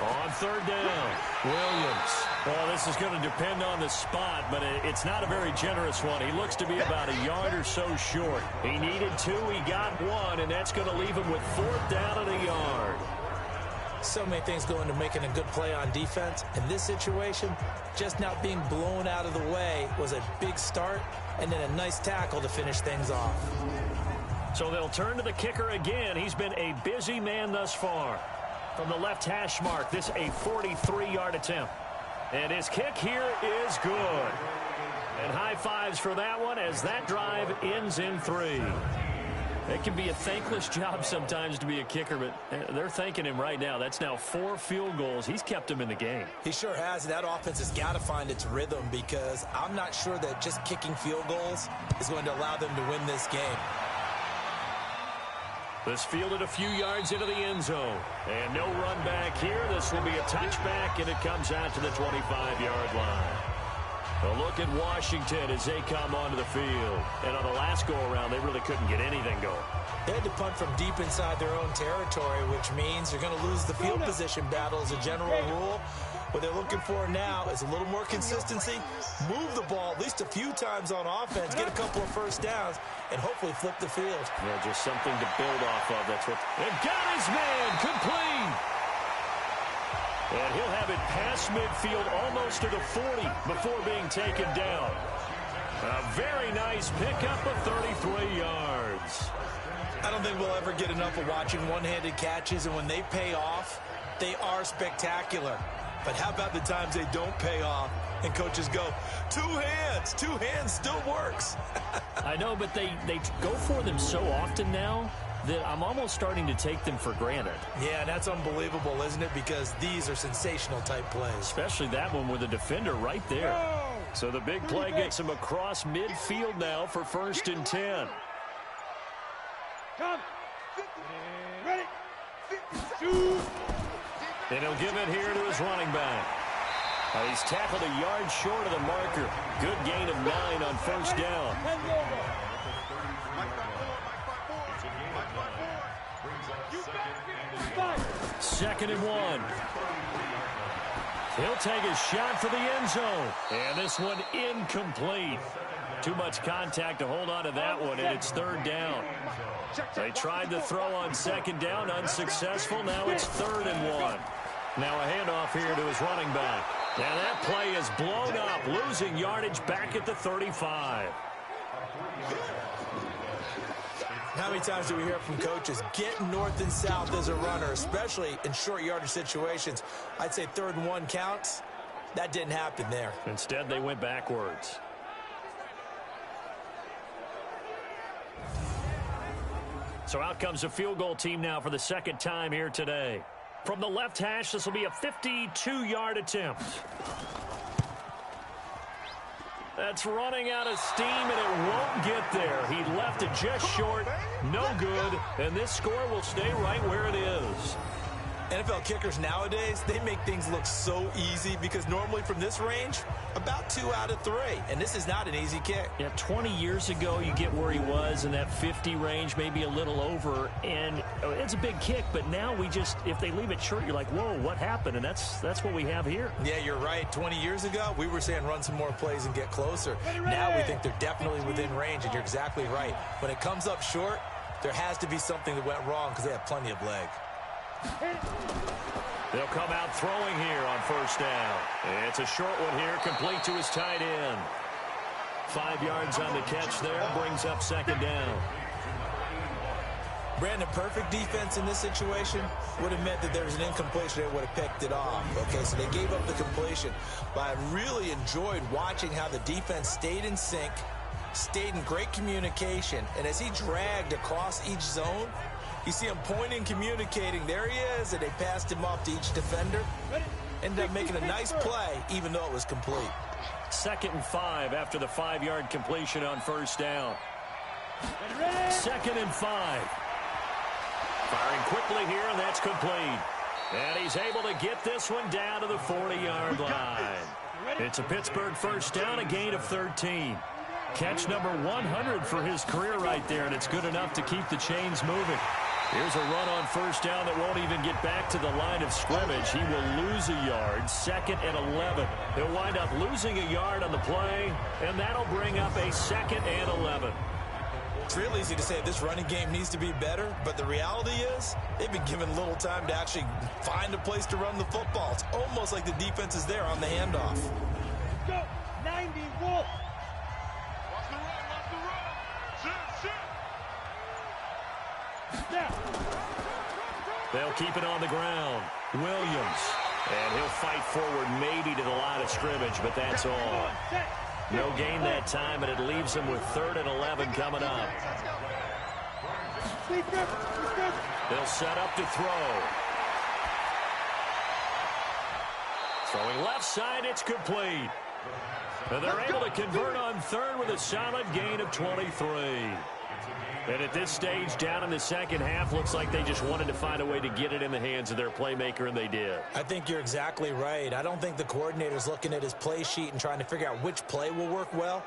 On 3rd down, Williams. Well, this is going to depend on the spot, but it's not a very generous one. He looks to be about a yard or so short. He needed 2, he got 1, and that's going to leave him with 4th down and a yard. So many things go into making a good play on defense. In this situation, just not being blown out of the way was a big start, and then a nice tackle to finish things off. So they'll turn to the kicker again. He's been a busy man thus far. From the left hash mark, this a 43-yard attempt. And his kick here is good. And high fives for that one as that drive ends in 3. It can be a thankless job sometimes to be a kicker, but they're thanking him right now. That's now 4 field goals. He's kept them in the game. He sure has. That offense has got to find its rhythm, because I'm not sure that just kicking field goals is going to allow them to win this game. This fielded a few yards into the end zone. And no run back here. This will be a touchback, and it comes out to the 25-yard line. A look at Washington as they come onto the field. And on the last go-around, they really couldn't get anything going. They had to punt from deep inside their own territory, which means you're going to lose the field position battle as a general rule. What they're looking for now is a little more consistency, move the ball at least a few times on offense, get a couple of first downs, and hopefully flip the field. Yeah, just something to build off of. That's what. And got his man complete. And he'll have it past midfield almost to the 40 before being taken down. A very nice pickup of 33 yards. I don't think we'll ever get enough of watching one-handed catches, and when they pay off, they are spectacular. But how about the times they don't pay off and coaches go, two hands still works. I know, but they go for them so often now that I'm almost starting to take them for granted. Yeah, that's unbelievable, isn't it? Because these are sensational type plays. Especially that one with the defender right there. So the big play gets him across midfield now for 1st and 10. Come. Ready. 52. And he'll give it here to his running back. He's tackled a yard short of the marker. Good gain of 9 on 1st down. 2nd and 1. He'll take a shot for the end zone. And this one incomplete. Too much contact to hold on to that one, and it's 3rd down. They tried to throw on 2nd down, unsuccessful. Now it's 3rd and 1. Now a handoff here to his running back. And that play is blown up, losing yardage back at the 35. How many times do we hear from coaches, get north and south as a runner, especially in short yardage situations? I'd say 3rd and 1 counts. That didn't happen there. Instead, they went backwards. So out comes a field goal team now for the 2nd time here today. From the left hash, this will be a 52-yard attempt. That's running out of steam, and it won't get there. He left it just short, no good, and this score will stay right where it is. NFL kickers nowadays, they make things look so easy because normally from this range, about 2 out of 3. And this is not an easy kick. Yeah, 20 years ago, you get where he was in that 50 range, maybe a little over. And it's a big kick, but now we just, if they leave it short, you're like, whoa, what happened? And that's what we have here. Yeah, you're right. 20 years ago, we were saying run some more plays and get closer. Now we think they're definitely within range, and you're exactly right. When it comes up short, there has to be something that went wrong because they have plenty of leg. They'll come out throwing here on 1st down. It's a short one here, complete to his tight end. 5 yards on the catch there, brings up 2nd down. Brandon, perfect defense in this situation would have meant that there was an incompletion. They would have picked it off. Okay, so they gave up the completion. But I really enjoyed watching how the defense stayed in sync, stayed in great communication, and as he dragged across each zone, you see him pointing, communicating. There he is, and they passed him off to each defender. Ended up making a nice play, even though it was complete. 2nd and 5 after the 5-yard completion on 1st down. 2nd and 5. Firing quickly here, and that's complete. And he's able to get this one down to the 40-yard line. It's a Pittsburgh 1st down, a gain of 13. Catch number 100 for his career right there, and it's good enough to keep the chains moving. Here's a run on 1st down that won't even get back to the line of scrimmage. He will lose a yard, 2nd and 11. He'll wind up losing a yard on the play, and that'll bring up a 2nd and 11. It's real easy to say this running game needs to be better, but the reality is they've been given little time to actually find a place to run the football. It's almost like the defense is there on the handoff. Go. 90 Wolf. They'll keep it on the ground. Williams. And he'll fight forward maybe to the line of scrimmage, but that's all. No gain that time, and it leaves him with 3rd and 11 coming up. They'll set up to throw. Throwing left side, it's complete. And they're able to convert on 3rd with a solid gain of 23. And at this stage, down in the 2nd half, looks like they just wanted to find a way to get it in the hands of their playmaker, and they did. I think you're exactly right. I don't think the coordinator's looking at his play sheet and trying to figure out which play will work well.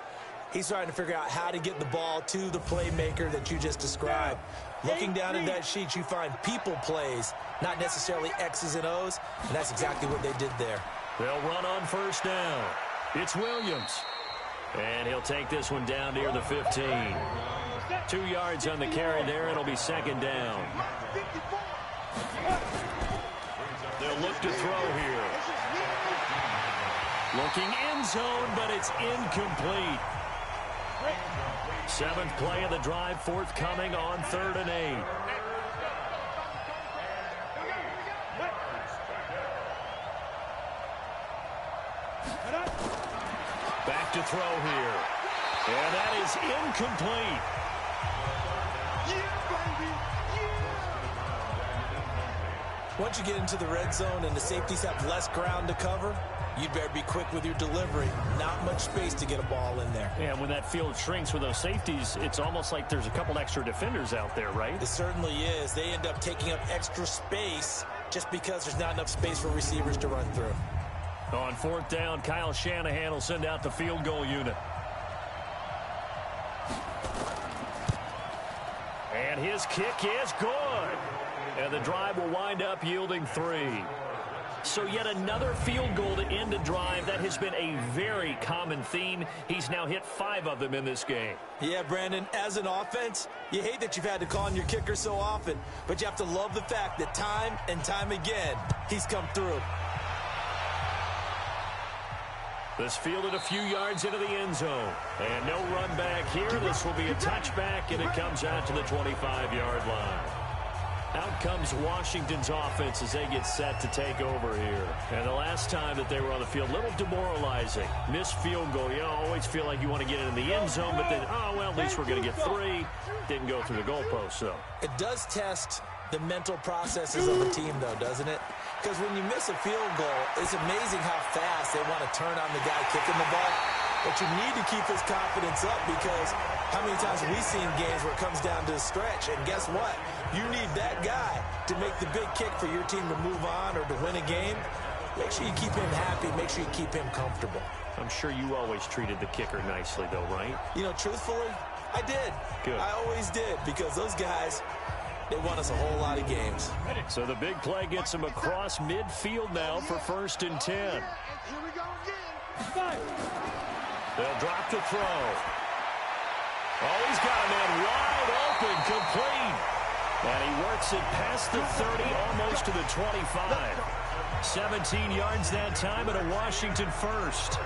He's trying to figure out how to get the ball to the playmaker that you just described. Looking down at that sheet, you find people plays, not necessarily X's and O's, and that's exactly what they did there. They'll run on 1st down. It's Williams. And he'll take this one down near the 15. 2 yards on the carry there. It'll be 2nd down. They'll look to throw here. Looking end zone, but it's incomplete. 7th play of the drive, forthcoming on 3rd and 8. Back to throw here. And that is incomplete. Once you get into the red zone and the safeties have less ground to cover, you'd better be quick with your delivery. Not much space to get a ball in there. And when that field shrinks with those safeties, it's almost like there's a couple extra defenders out there, right? It certainly is. They end up taking up extra space just because there's not enough space for receivers to run through. On 4th down, Kyle Shanahan will send out the field goal unit. And his kick is good. And the drive will wind up yielding 3. So yet another field goal to end a drive. That has been a very common theme. He's now hit 5 of them in this game. Yeah, Brandon, as an offense, you hate that you've had to call on your kicker so often, but you have to love the fact that time and time again, he's come through. This fielded a few yards into the end zone. And no run back here. This will be a touchback, and it comes out to the 25-yard line. Out comes Washington's offense as they get set to take over here. And the last time that they were on the field, a little demoralizing. Missed field goal. You always feel like you want to get it in the end zone, but then, oh, well, at least we're going to get 3. Didn't go through the goalpost, though. It does test the mental processes of a team, though, doesn't it? Because when you miss a field goal, it's amazing how fast they want to turn on the guy kicking the ball. But you need to keep his confidence up, because how many times have we seen games where it comes down to a stretch? And guess what? You need that guy to make the big kick for your team to move on or to win a game. Make sure you keep him happy. Make sure you keep him comfortable. I'm sure you always treated the kicker nicely, though, right? You know, truthfully, I did. Good. I always did, because those guys, they won us a whole lot of games. So the big play gets him across midfield now for 1st and 10. Here we go again. They'll drop the throw. Oh, he's got a man wide open, complete. And he works it past the 30, almost to the 25. 17 yards that time, and a Washington first.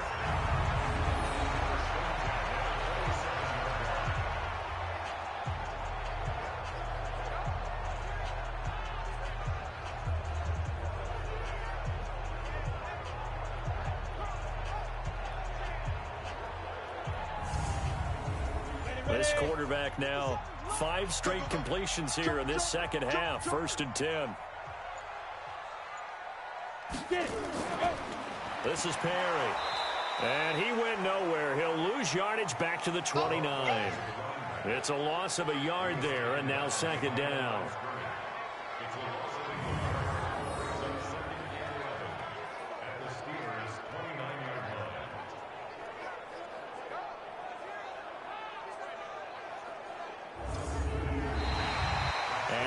This quarterback now 5 straight completions here in this second half. 1st and 10. This is Perry. And he went nowhere. He'll lose yardage back to the 29. It's a loss of a yard there, and now 2nd down.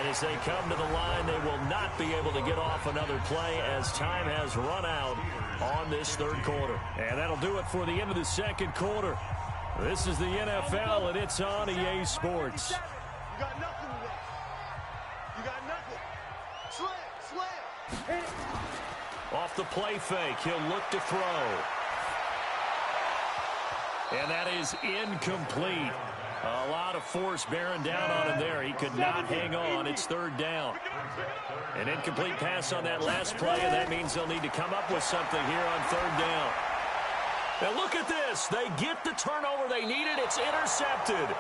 As they come to the line, they will not be able to get off another play as time has run out on this 3rd quarter. And that'll do it for the end of the 2nd quarter. This is the NFL, and it's on EA Sports. You got nothing today. You got nothing. Slam. Off the play fake, he'll look to throw. And that is incomplete. A lot of force bearing down on him there. He could not hang on. It's 3rd down. An incomplete pass on that last play, and that means they'll need to come up with something here on 3rd down. Now look at this. They get the turnover they needed. It's intercepted.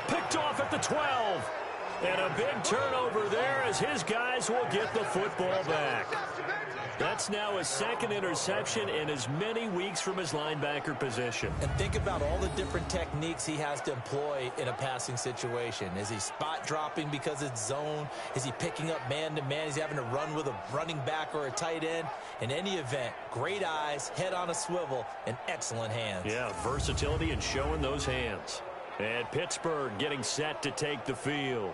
Picked off at the 12. And a big turnover there as his guys will get the football back. That's now his 2nd interception in as many weeks from his linebacker position. And think about all the different techniques he has to employ in a passing situation. Is he spot dropping because it's zone? Is he picking up man-to-man? Is he having to run with a running back or a tight end? In any event, great eyes, head on a swivel, and excellent hands. Yeah, versatility and showing those hands. And Pittsburgh getting set to take the field.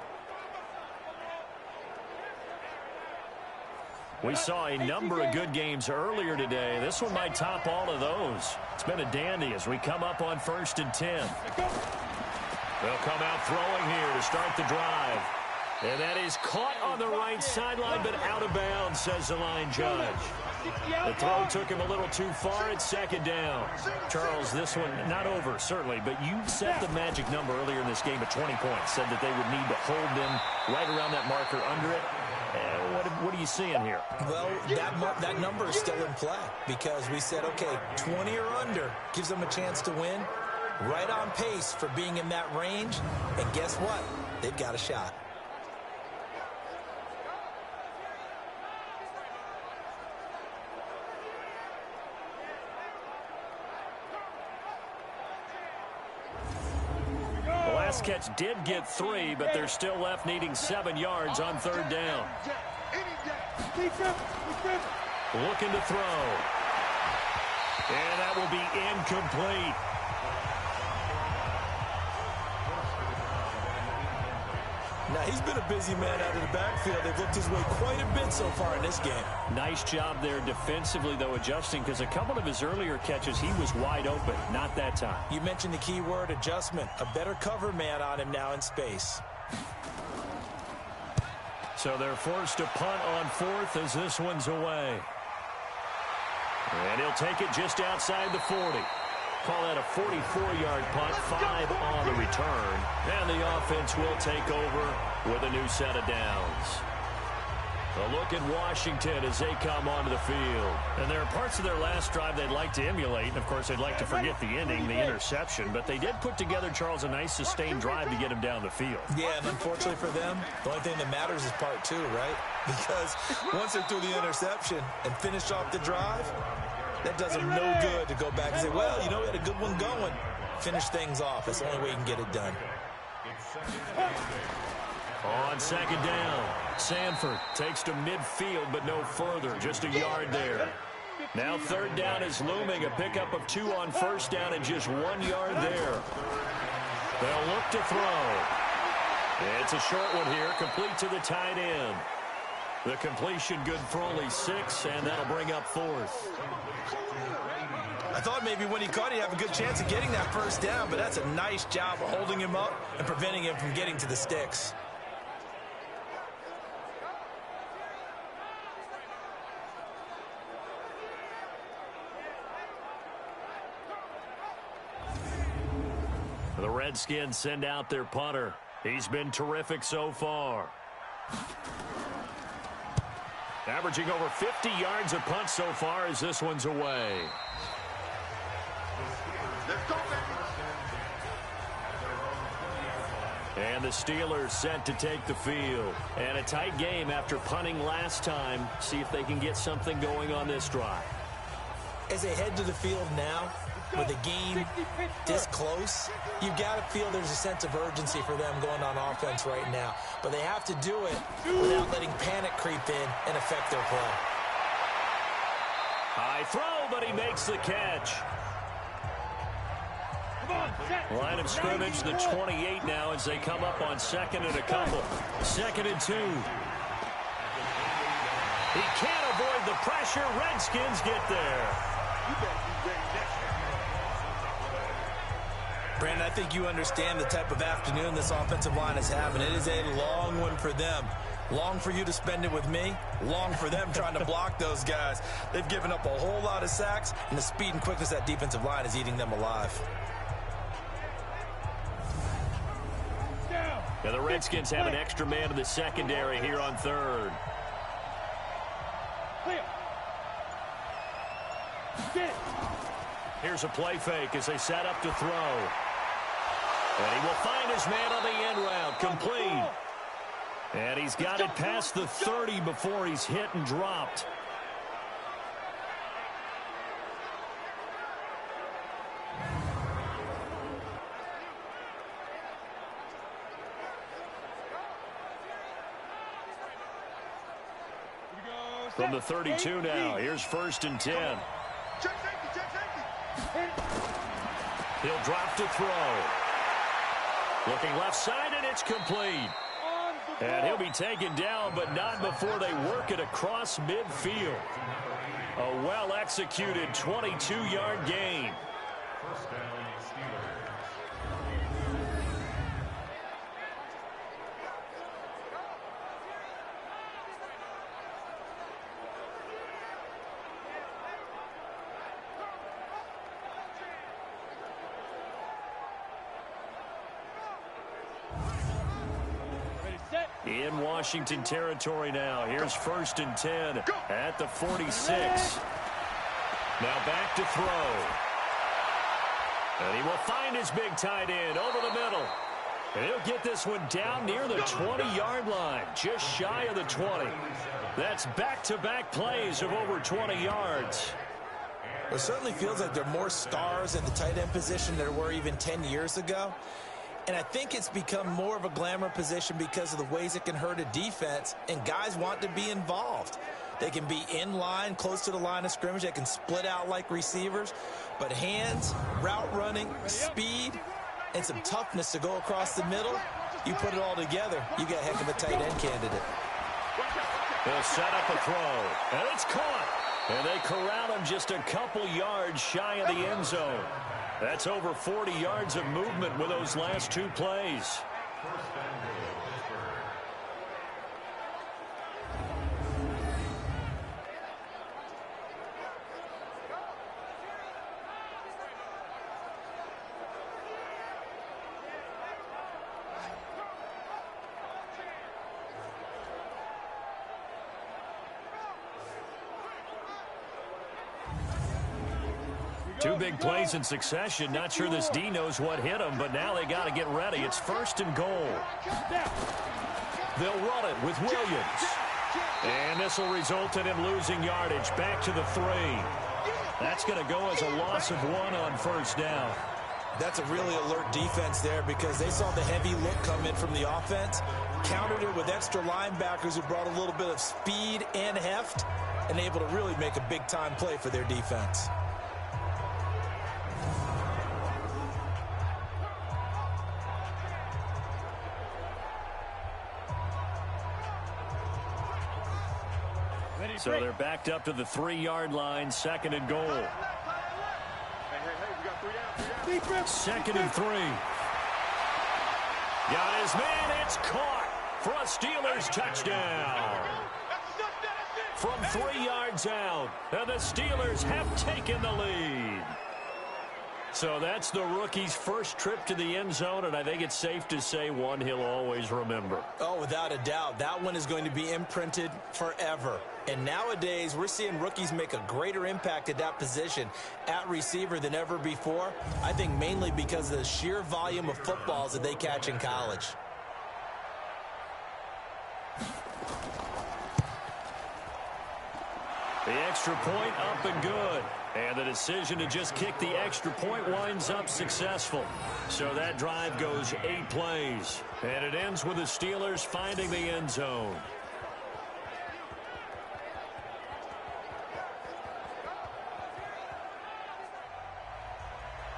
We saw a number of good games earlier today. This one might top all of those. It's been a dandy as we come up on 1st and 10. They'll come out throwing here to start the drive. And that is caught on the right sideline, but out of bounds, says the line judge. The throw took him a little too far at second down. Charles, this one not over, certainly, but you set the magic number earlier in this game at 20 points, said that they would need to hold them right around that marker under it. What are you seeing here? Well, that number is still in play because we said, okay, 20 or under gives them a chance to win. Right on pace for being in that range. And guess what? They've got a shot. The last catch did get 3, but they're still left needing 7 yards on third down. Looking to throw. And that will be incomplete. Now, he's been a busy man out of the backfield. They've looked his way quite a bit so far in this game. Nice job there defensively, though, adjusting, because a couple of his earlier catches, he was wide open. Not that time. You mentioned the key word, adjustment. A better cover man on him now in space. So they're forced to punt on fourth as this one's away. And he'll take it just outside the 40. Call that a 44-yard punt, 5 on the return. And the offense will take over with a new set of downs. A look at Washington as they come onto the field. And there are parts of their last drive they'd like to emulate. And, of course, they'd like to forget the ending, the interception. But they did put together, Charles, a nice sustained drive to get him down the field. Yeah, and unfortunately for them, the only thing that matters is part 2, right? Because once they're through the interception and finish off the drive, that does them no good to go back and say, well, you know, we had a good one going. Finish things off. That's the only way you can get it done. On second down, Sanford takes to midfield, but no further. Just a yard there. Now third down is looming. A pickup of 2 on first down and just 1 yard there. They'll look to throw. It's a short one here, complete to the tight end. The completion good for only 6, and that'll bring up fourth. I thought maybe when he caught, he'd have a good chance of getting that first down, but that's a nice job of holding him up and preventing him from getting to the sticks. The Redskins send out their punter. He's been terrific so far. Averaging over 50 yards a punt so far as this one's away. And the Steelers set to take the field. And a tight game after punting last time. See if they can get something going on this drive. As they head to the field now, with a game this close, you've got to feel there's a sense of urgency for them going on offense right now. But they have to do it without letting panic creep in and affect their play. High throw, but he makes the catch. Line of scrimmage, the 28 now as they come up on second and a couple. 2nd and 2. He can't avoid the pressure. Redskins get there. You better be ready next time. Brandon, I think you understand the type of afternoon this offensive line is having. It is a long one for them. Long for you to spend it with me. Long for them trying to block those guys. They've given up a whole lot of sacks, and the speed and quickness of that defensive line is eating them alive. Now the Redskins have an extra man in the secondary here on third. Here's a play fake as they set up to throw. And he will find his man on the end route. Complete. And he's got it past the 30 before he's hit and dropped. From the 32 now, here's 1st and 10. Check safety. He'll drop to throw. Looking left side, and it's complete. And he'll be taken down, but not before they work it across midfield. A well-executed 22-yard gain. In Washington territory now. Here's 1st and 10 at the 46. Now back to throw. And he will find his big tight end over the middle. And he'll get this one down near the 20-yard line, just shy of the 20. That's back-to-back plays of over 20 yards. It certainly feels like there are more stars at the tight end position than there were even 10 years ago. And I think it's become more of a glamour position because of the ways it can hurt a defense, and guys want to be involved. They can be in line, close to the line of scrimmage. They can split out like receivers. But hands, route running, speed, and some toughness to go across the middle, you put it all together, you got a heck of a tight end candidate. They'll set up a throw, and it's caught. And they corral him just a couple yards shy of the end zone. That's over 40 yards of movement with those last 2 plays. Two big plays in succession. Not sure this D knows what hit him, but now they got to get ready. It's 1st and goal. They'll run it with Williams. And this will result in him losing yardage back to the 3. That's going to go as a loss of 1 on 1st down. That's a really alert defense there because they saw the heavy look come in from the offense, countered it with extra linebackers who brought a little bit of speed and heft, and able to really make a big-time play for their defense. So they're backed up to the 3-yard line, 2nd and goal. Hey, we got 3 down. 2nd and 3. Got his man, it's caught for a Steelers touchdown. From 3 yards out, and the Steelers have taken the lead. So that's the rookie's first trip to the end zone, and I think it's safe to say one he'll always remember. Oh, without a doubt. That one is going to be imprinted forever. And nowadays, we're seeing rookies make a greater impact at that position at receiver than ever before. I think mainly because of the sheer volume of footballs that they catch in college. The extra point up and good. And the decision to just kick the extra point winds up successful. So that drive goes 8 plays. And it ends with the Steelers finding the end zone.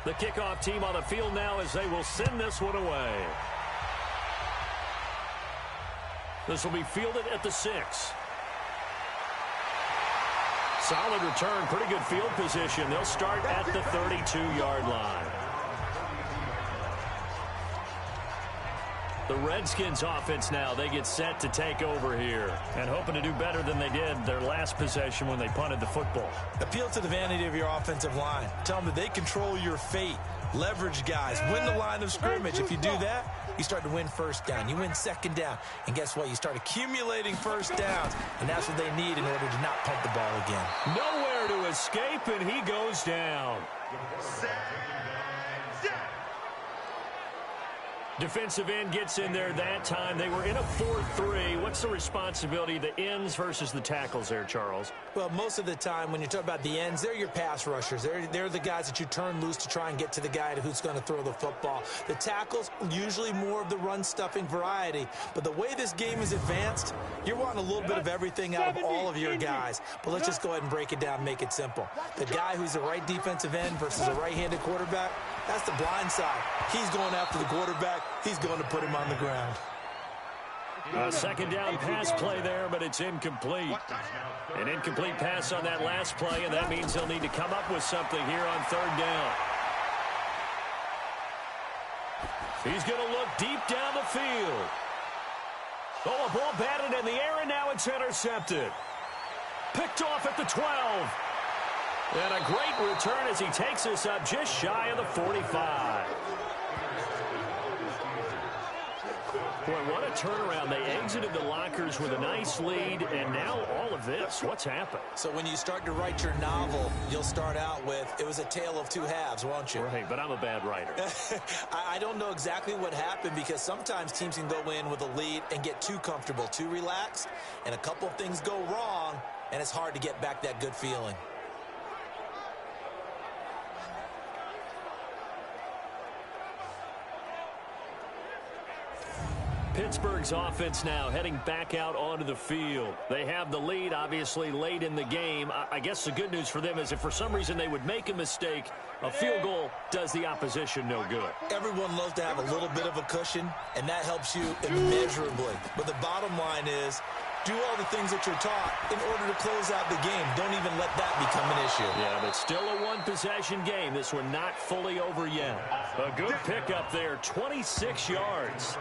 The kickoff team on the field now as they will send this one away. This will be fielded at the 6. Solid return, pretty good field position. They'll start at the 32-yard line. The Redskins offense now, they get set to take over here and hoping to do better than they did their last possession when they punted the football. Appeal to the vanity of your offensive line. Tell them that they control your fate. Leverage guys. Win the line of scrimmage. If you do that, you start to win 1st down. You win 2nd down. And guess what? You start accumulating 1st downs. And that's what they need in order to not punt the ball again. Nowhere to escape, and he goes down. Defensive end gets in there that time. They were in a 4-3. What's the responsibility of the ends versus the tackles there, Charles? Well, most of the time when you talk about the ends, they're your pass rushers. They're the guys that you turn loose to try and get to the guy who's going to throw the football. The tackles, usually more of the run-stuffing variety. But the way this game is advanced, you're wanting a little bit of everything out of all of your guys. But let's just go ahead and break it down and make it simple. The guy who's the right defensive end versus a right-handed quarterback, that's the blind side. He's going after the quarterback. He's going to put him on the ground. A 2nd down pass play there, but it's incomplete. An incomplete pass on that last play, and that means they'll need to come up with something here on 3rd down. He's going to look deep down the field. Oh, a ball batted in the air, and now it's intercepted. Picked off at the 12. And a great return as he takes us up just shy of the 45. Boy, what a turnaround. They exited the lockers with a nice lead, and now all of this. What's happened? So when you start to write your novel, you'll start out with, it was a tale of two halves, won't you? Right, but I'm a bad writer. I don't know exactly what happened, because sometimes teams can go in with a lead and get too comfortable, too relaxed, and a couple of things go wrong, and it's hard to get back that good feeling. Pittsburgh's offense now heading back out onto the field. They have the lead, obviously, late in the game. I guess the good news for them is if for some reason they would make a mistake, a field goal does the opposition no good. Everyone loves to have a little bit of a cushion, and that helps you immeasurably. But the bottom line is, do all the things that you're taught in order to close out the game. Don't even let that become an issue. Yeah, but still a one-possession game. This one not fully over yet. A good pickup there, 26 yards.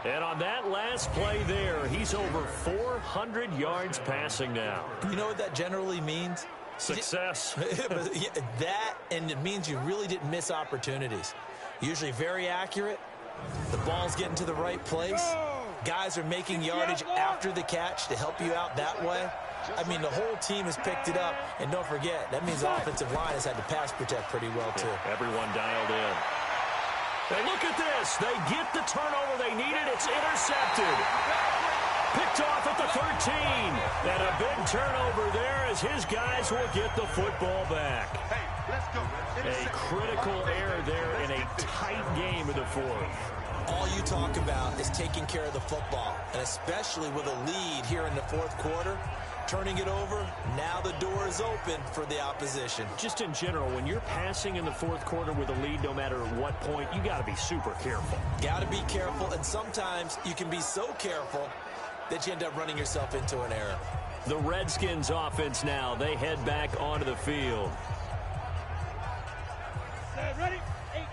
And on that last play there, he's over 400 yards passing now. You know what that generally means? Success. That, and it means you really didn't miss opportunities. Usually very accurate. The ball's getting to the right place. Guys are making yardage after the catch to help you out that way. I mean, the whole team has picked it up. And don't forget, that means the offensive line has had to pass protect pretty well, too. Yeah, everyone dialed in. And look at this. They get the turnover they needed. It's intercepted. Picked off at the 13. And a big turnover there as his guys will get the football back. Hey, let's go. A critical error there in a tight game in the fourth. All you talk about is taking care of the football, and especially with a lead here in the fourth quarter, turning it over, now the door is open for the opposition. Just in general, when you're passing in the fourth quarter with a lead, no matter what point, you got to be super careful. Got to be careful, and sometimes you can be so careful that you end up running yourself into an error. The Redskins offense now, they head back onto the field. Set, ready? 18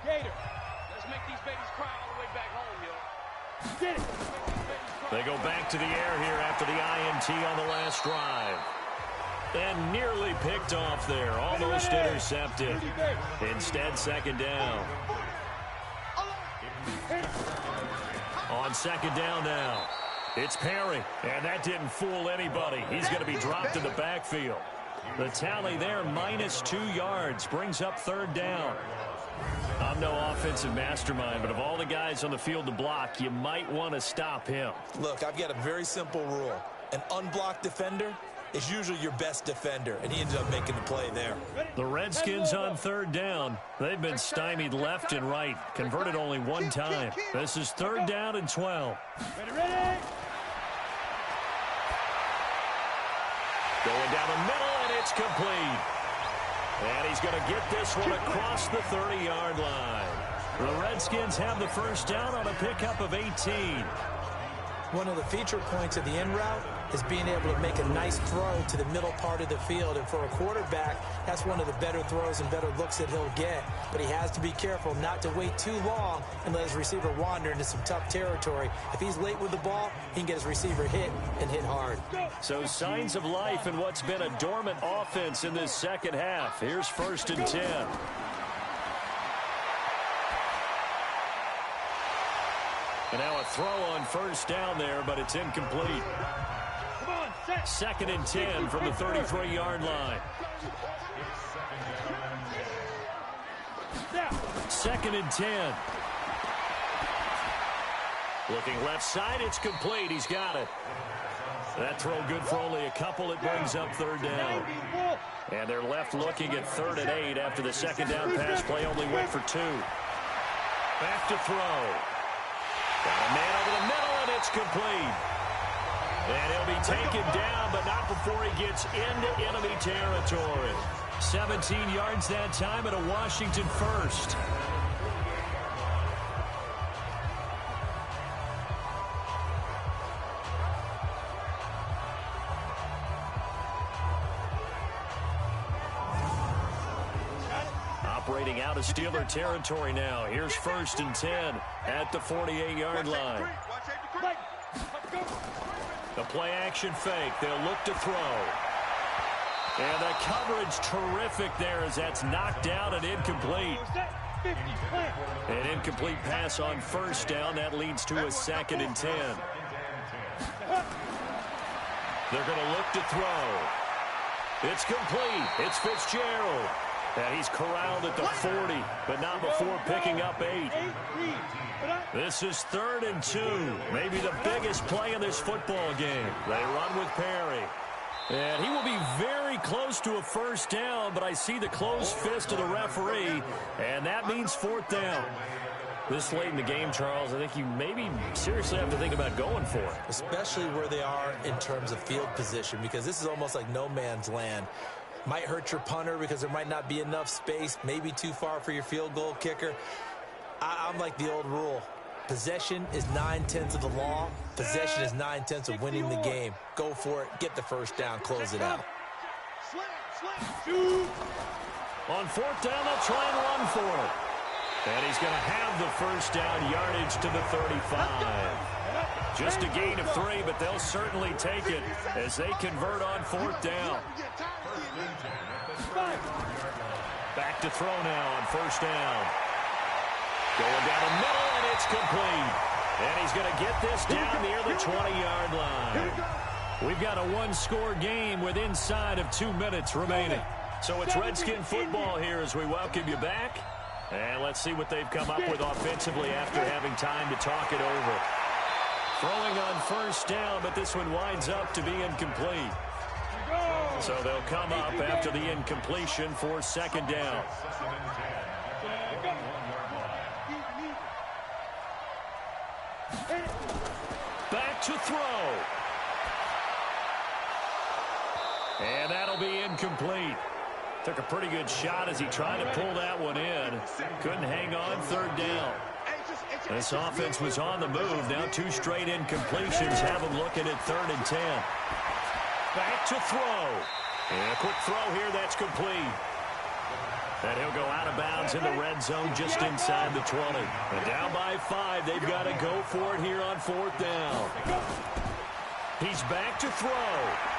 Gator. Let's make these babies cry all the way back home, yo. Get it. They go back to the air here after the INT on the last drive. And nearly picked off there. Almost intercepted. Instead, second down. On second down now, it's Perry. And that didn't fool anybody. He's going to be dropped in the backfield. The tally there, -2 yards, brings up third down. I'm no offensive mastermind, but of all the guys on the field to block, you might want to stop him. Look, I've got a very simple rule. An unblocked defender is usually your best defender, and he ended up making the play there. The Redskins on third down. They've been stymied left and right, converted only one time. This is third down and 12. Ready? Going down the middle, and it's complete. And he's going to get this one across the 30-yard line. The Redskins have the first down on a pickup of 18. One of the feature points of the in route is being able to make a nice throw to the middle part of the field. And for a quarterback, that's one of the better throws and better looks that he'll get. But he has to be careful not to wait too long and let his receiver wander into some tough territory. If he's late with the ball, he can get his receiver hit and hit hard. So signs of life in what's been a dormant offense in this second half. Here's first and 10. And now a throw on first down there, but it's incomplete. Come on, set. Second and 10 from the 33-yard line. Second and 10. Looking left side, it's complete. He's got it. That throw good for only a couple. It brings up third down. And they're left looking at 3rd and 8 after the second down pass play only went for 2. Back to throw. Got a man over the middle, and it's complete. And he'll be taken down, but not before he gets into enemy territory. 17 yards that time at a Washington first. Operating out of Steeler territory now. Here's first and 10 at the 48-yard line. The play action fake. They'll look to throw. And the coverage terrific there as that's knocked down and incomplete. And incomplete pass on first down. That leads to a 2nd and 10. They're going to look to throw. It's complete. It's Fitzgerald. And he's corralled at the 40, but not before picking up 8. This is 3rd and 2. Maybe the biggest play in this football game. They run with Perry. And he will be very close to a first down, but I see the closed fist of the referee, and that means 4th down. This late in the game, Charles, I think you maybe seriously have to think about going for it. Especially where they are in terms of field position, because this is almost like no man's land. Might hurt your punter because there might not be enough space, maybe too far for your field goal kicker. I'm like the old rule. Possession is 9/10 of the law. Possession is 9/10 of winning the game. Go for it. Get the first down. Close it out. On 4th down, they'll try and run for it. And he's going to have the first down, yardage to the 35. Just a gain of 3, but they'll certainly take it as they convert on 4th down. Back to throw now on first down. Going down the middle, and it's complete. And he's going to get this down near the 20-yard line. We've got a one-score game with inside of 2 minutes remaining. So it's Redskin football here as we welcome you back. And let's see what they've come up with offensively after having time to talk it over. Throwing on first down, but this one winds up to be incomplete. So they'll come up after the incompletion for 2nd down. Back to throw. And that'll be incomplete. Took a pretty good shot as he tried to pull that one in. Couldn't hang on 3rd down. This offense was on the move. Now 2 straight incompletions have them looking at 3rd and 10. Back to throw. And a quick throw here. That's complete. And he'll go out of bounds in the red zone just inside the 20. And down by 5. They've got to go for it here on 4th down. He's back to throw.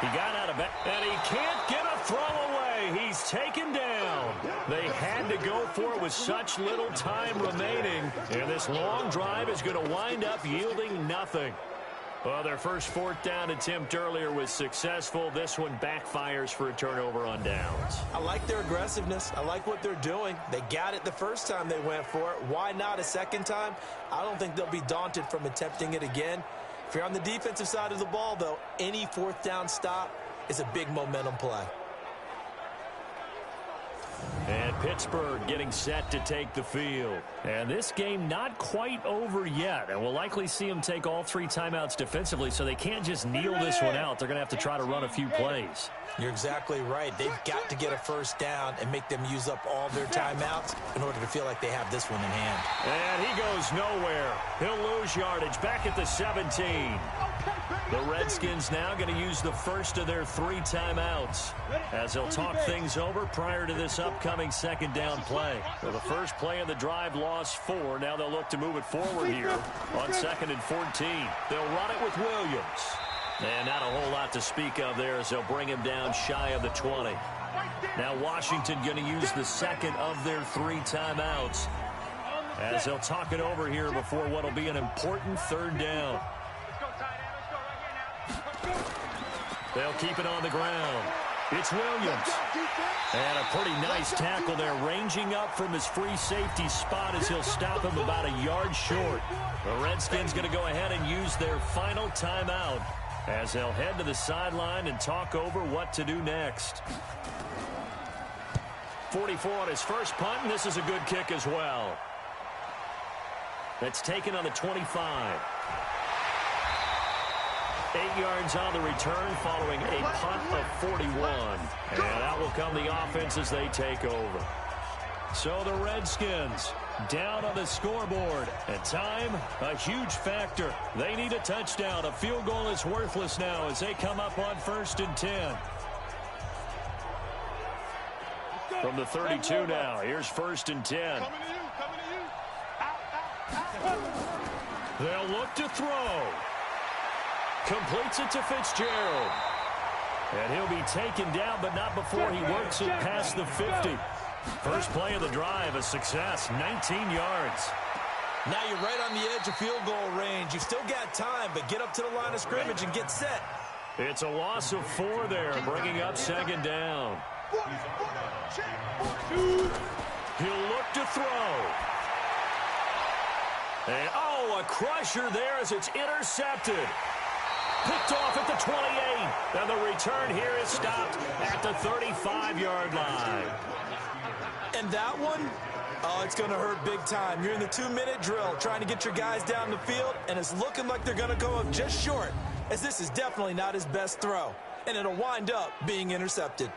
He got out of bounds. And he can't get a throw away. He's taken down. They had to go for it with such little time remaining. And this long drive is going to wind up yielding nothing. Well, their first 4th down attempt earlier was successful. This one backfires for a turnover on downs. I like their aggressiveness. I like what they're doing. They got it the first time they went for it. Why not a second time? I don't think they'll be daunted from attempting it again. If you're on the defensive side of the ball, though, any 4th down stop is a big momentum play. And Pittsburgh getting set to take the field. And this game not quite over yet. And we'll likely see them take all 3 timeouts defensively, so they can't just kneel this one out. They're going to have to try to run a few plays. You're exactly right. They've got to get a first down and make them use up all their timeouts in order to feel like they have this one in hand. And he goes nowhere. He'll lose yardage back at the 17. The Redskins now going to use the first of their 3 timeouts as they'll talk things over prior to this upcoming 2nd down play. So the first play of the drive lost 4. Now they'll look to move it forward here on 2nd and 14. They'll run it with Williams. And not a whole lot to speak of there as they'll bring him down shy of the 20. Now Washington going to use the 2nd of their 3 timeouts as they'll talk it over here before what will be an important 3rd down. They'll keep it on the ground. It's Williams. And a pretty nice tackle there, ranging up from his free safety spot as he'll stop him about a yard short. The Redskins going to go ahead and use their final timeout as they'll head to the sideline and talk over what to do next. 44 on his first punt, and this is a good kick as well. That's taken on the 25. 8 yards on the return following a punt of 41. And that will come the offense as they take over. So the Redskins down on the scoreboard. And time, a huge factor. They need a touchdown. A field goal is worthless now as they come up on 1st and 10. From the 32 now, here's 1st and 10. They'll look to throw. Completes it to Fitzgerald. And he'll be taken down, but not before he works it past the 50. First play of the drive, a success, 19 yards. Now you're right on the edge of field goal range. You've still got time, but get up to the line of scrimmage and get set. It's a loss of 4 there, bringing up second down. He'll look to throw. And, a crusher there as it's intercepted. Picked off at the 28. And the return here is stopped at the 35-yard line. And that one, it's going to hurt big time. You're in the 2-minute drill trying to get your guys down the field, and it's looking like they're going to go up just short, as this is definitely not his best throw. And it'll wind up being intercepted.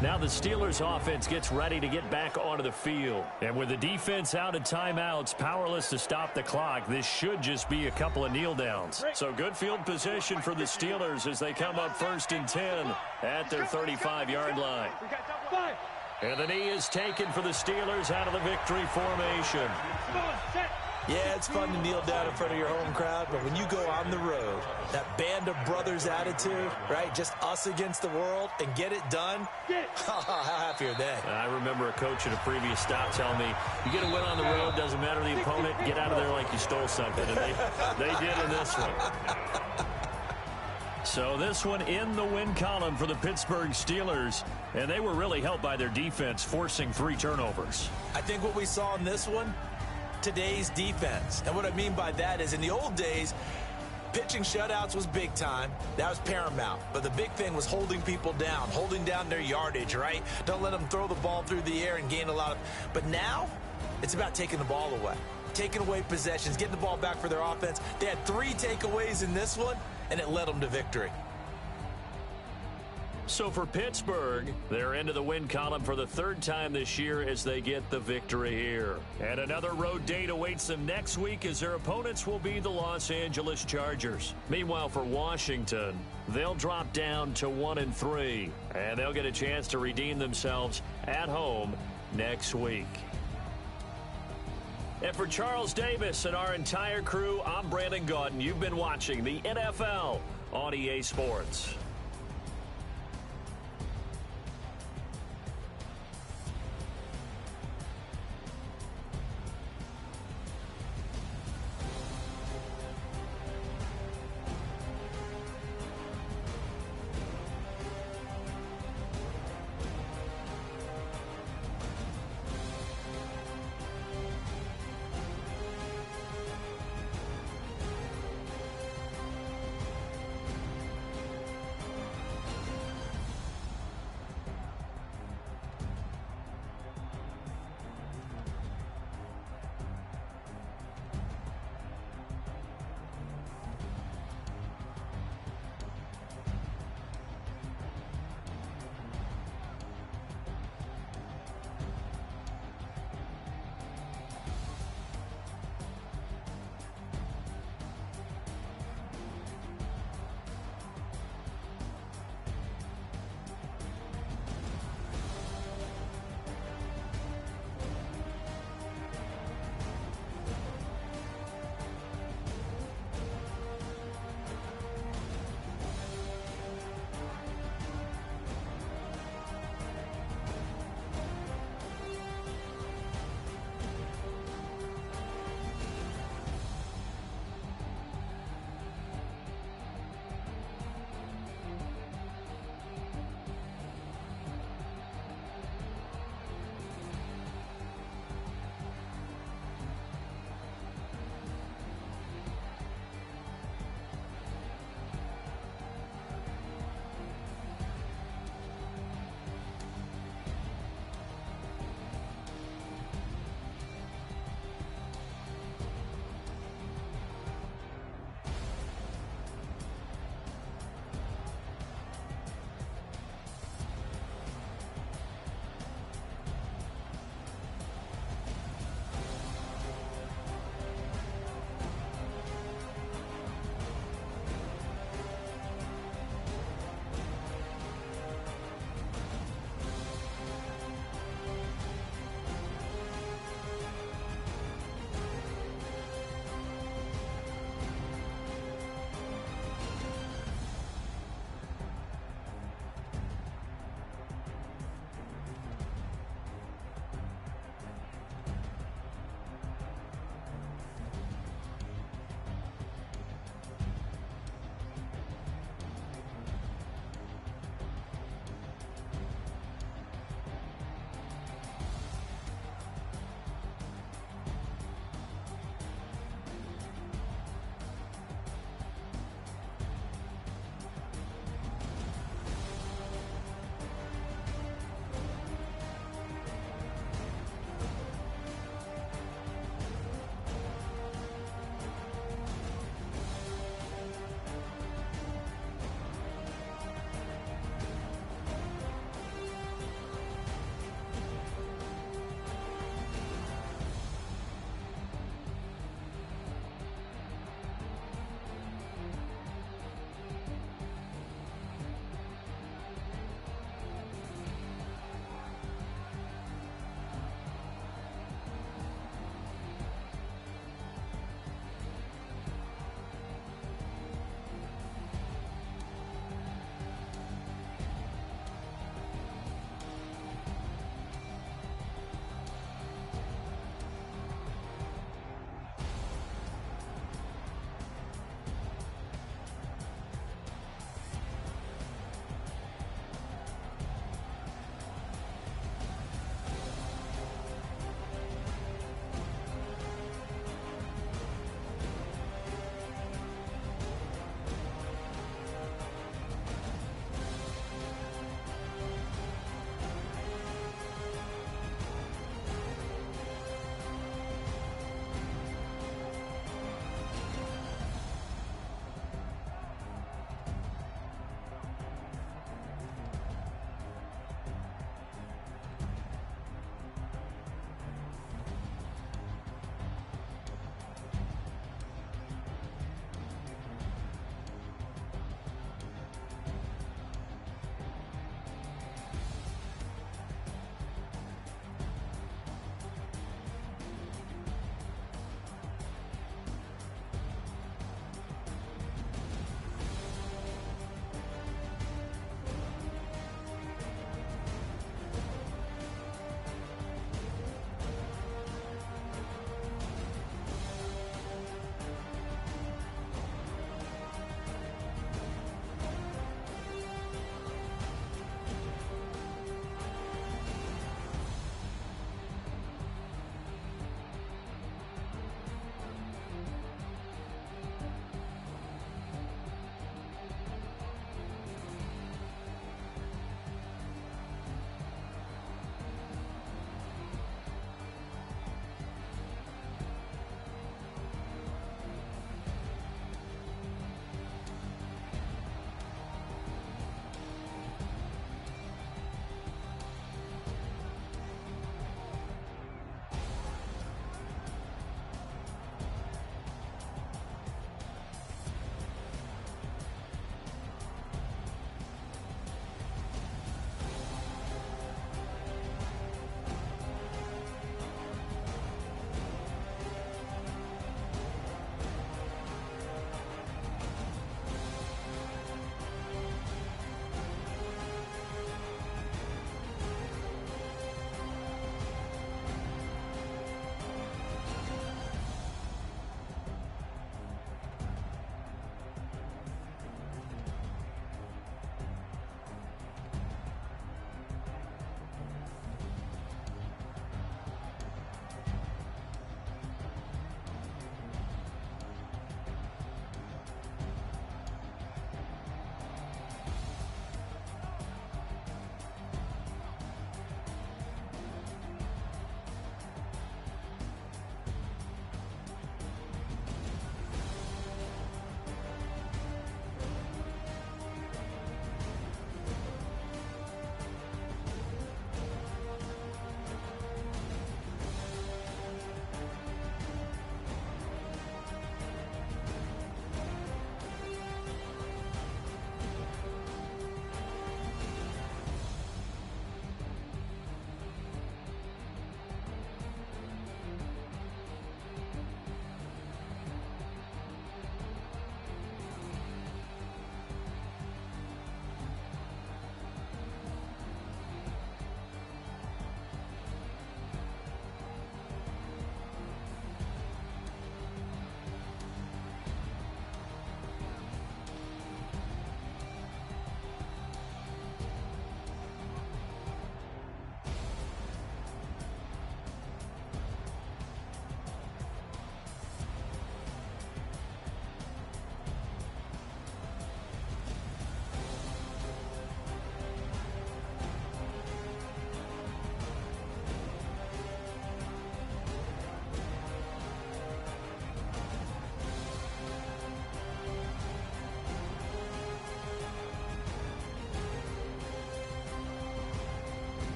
Now the Steelers offense gets ready to get back onto the field. And with the defense out of timeouts, powerless to stop the clock, this should just be a couple of kneel downs. So good field position for the Steelers as they come up 1st and 10 at their 35-yard line. And the knee is taken for the Steelers out of the victory formation. Yeah, it's fun to kneel down in front of your home crowd, but when you go on the road, that band of brothers attitude, right, just us against the world, and get it done, how happy are they? I remember a coach at a previous stop telling me, you get a win on the road, doesn't matter the opponent, get out of there like you stole something. And they did in this one. So this one in the win column for the Pittsburgh Steelers, and they were really helped by their defense, forcing 3 turnovers. I think what we saw in this one, today's defense. And what I mean by that is in the old days, pitching shutouts was big time. That was paramount. But the big thing was holding people down, holding down their yardage, right? Don't let them throw the ball through the air and gain a lot of... But now, it's about taking the ball away. Taking away possessions, getting the ball back for their offense. They had 3 takeaways in this one, and it led them to victory. So for Pittsburgh, they're into the win column for the 3rd time this year as they get the victory here. And another road date awaits them next week as their opponents will be the Los Angeles Chargers. Meanwhile, for Washington, they'll drop down to 1-3, and they'll get a chance to redeem themselves at home next week. And for Charles Davis and our entire crew, I'm Brandon Gaudin. You've been watching the NFL on EA Sports.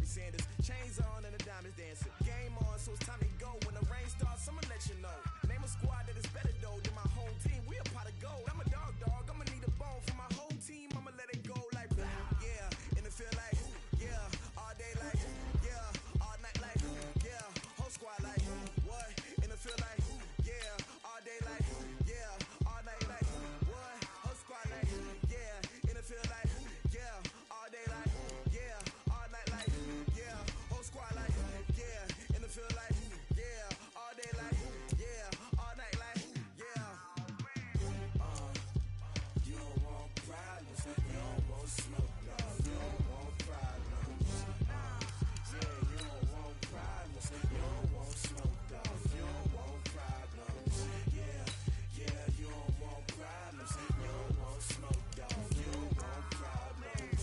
Sanders. Chains on and the diamonds dancing. Game on, so it's time to go. When the rain starts, I'ma let you know. Name a squad that is better though than my home team. We a pot of gold. I'm a dog. I'ma need a bone for my whole team. I'ma let it go like blah. Yeah, and it feel like yeah, all day like yeah, all night like yeah, whole squad like what? And it feel like yeah, all day like yeah, all night like what? Whole squad like yeah, and it feel like yeah, all day like yeah, all night like yeah, whole squad like yeah, and it feel like yeah, all day like yeah, all night like yeah. You don't want problems, you don't want smoke, dog. You don't want problems. Yeah, you don't want problems, you don't want smoke, dog. You don't want problems. Yeah, you don't want problems, you don't want smoke, dog. You don't want problems.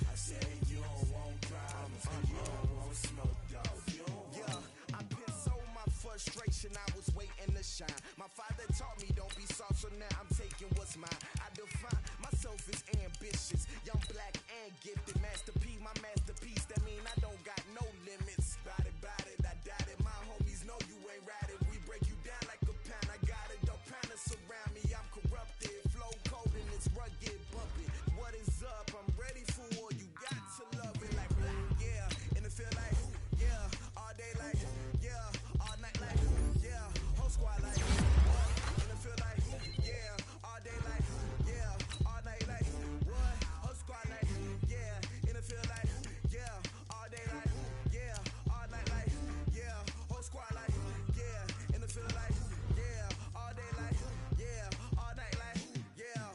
I said you don't want problems, you don't want smoke, dog. You don't want. I been so my frustration, I was waiting to shine. My father taught me don't be soft, so now I'm taking what's mine. I define myself as ambitious, young, black, and gifted. Master P, my masterpiece. That mean I don't got no limits. Bout it, I doubt it. My homies know you ain't riding. We break you down like a pound. I got it, don't pound to surround me. I'm corrupted, flow cold and it's rugged, bumping. What is up? I'm ready for war. You got to love it like black, yeah. And it feel like yeah, all day like yeah, all night like yeah, whole squad like what? And it feel like yeah, all day like yeah, all night like what? Whole squad like yeah, and it feel like yeah, all day like yeah, all night like yeah, whole squad like yeah, and it feel like yeah, all day like yeah, all night like yeah.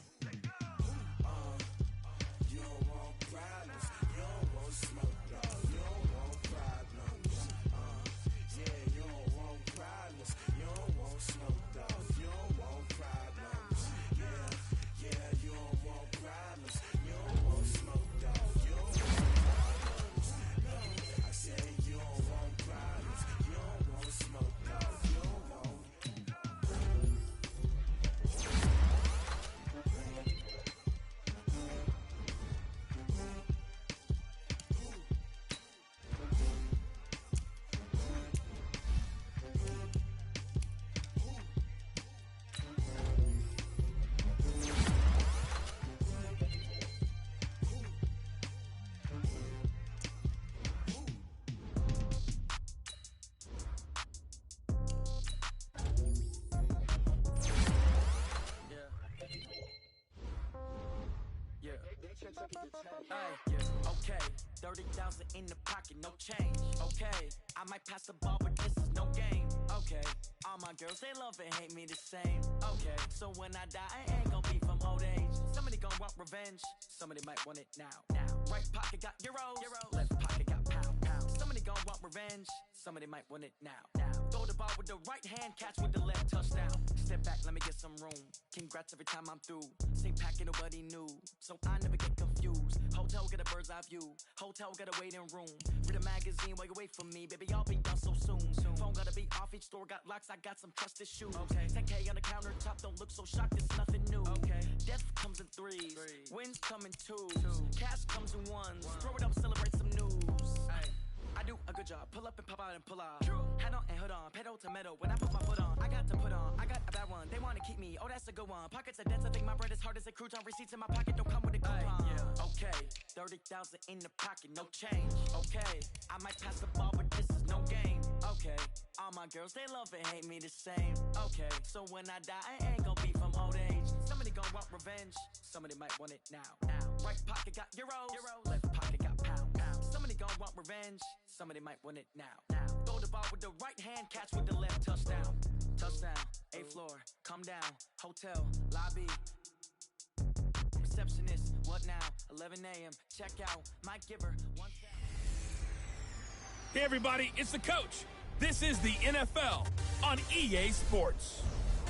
You don't want problems, you don't want smoke, dog. You don't want problems. Yeah, you don't want problems, you don't want smoke, dog. You don't want problems. Yeah, you don't want problems, you don't want smoke, dog. You don't want problems. I said you don't want problems, you don't want smoke, dog. You don't want. Okay, 30,000 in the pocket, no change. Okay, I might pass the ball, but this is no game. Okay, all my girls, they love and hate me the same. Okay, so when I die, I ain't gon' be from old age. Somebody gon' want revenge, somebody might want it now. Right pocket got euros, left pocket got pound. Somebody gon' want revenge, somebody might want it now. Throw the ball with the right hand, catch with the left, touchdown. Step back, let me get some room. Congrats every time I'm through. Same packet, nobody knew, so I never get confused. Hotel got a bird's eye view, hotel got a waiting room. Read a magazine while you wait for me, baby, I'll be done so soon. Phone gotta be off, each store got locks, I got some trusted shoes. 10K on the countertop, don't look so shocked, it's nothing new. Death comes in threes, wins come in twos, cash comes in ones. Throw it up, celebrate some news. I do a good job, pull up and pop out and pull out. Hat on and hood on, pedal to metal. When I put my foot on, I got to put on. I got a bad one, they wanna keep me. Oh, that's a good one. Pockets are dense, I think my bread is hard as a crouton. Receipts in my pocket don't come with a coupon. Okay, 30,000 in the pocket, no change. Okay, I might pass the ball, but this is no game. Okay, all my girls, they love and hate me the same. Okay, so when I die, I ain't gon' be from old age. Somebody gon' want revenge, somebody might want it now. Right pocket got euros, left pocket got pound. Somebody gon' want revenge, somebody might want it now. Throw the ball with the right hand, catch with the left, touchdown. Touchdown, 8th floor, come down, hotel, lobby. Receptionist, what now? 11 a.m., check out, might give her one down. Hey, everybody, it's the coach. This is the NFL on EA Sports.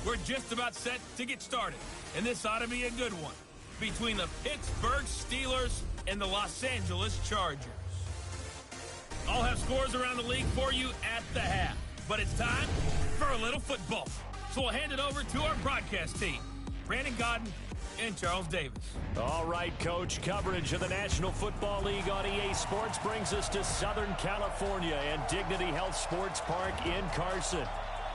We're just about set to get started, and this ought to be a good one between the Pittsburgh Steelers and the Los Angeles Chargers. I'll have scores around the league for you at the half, but it's time for a little football. So we'll hand it over to our broadcast team. Brandon Godden, and Charles Davis. All right, Coach. Coverage of the National Football League on EA Sports brings us to Southern California and Dignity Health Sports Park in Carson.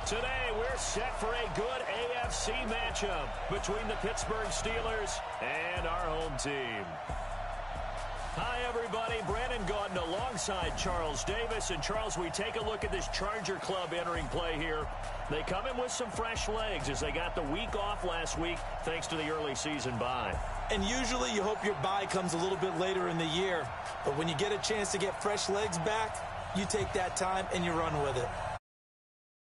Today, we're set for a good AFC matchup between the Pittsburgh Steelers and our home team. Hi, everybody. Brandon Gaudin alongside Charles Davis. And, Charles, we take a look at this Charger club entering play here. They come in with some fresh legs as they got the week off last week thanks to the early season bye. And usually you hope your bye comes a little bit later in the year. But when you get a chance to get fresh legs back, you take that time and you run with it.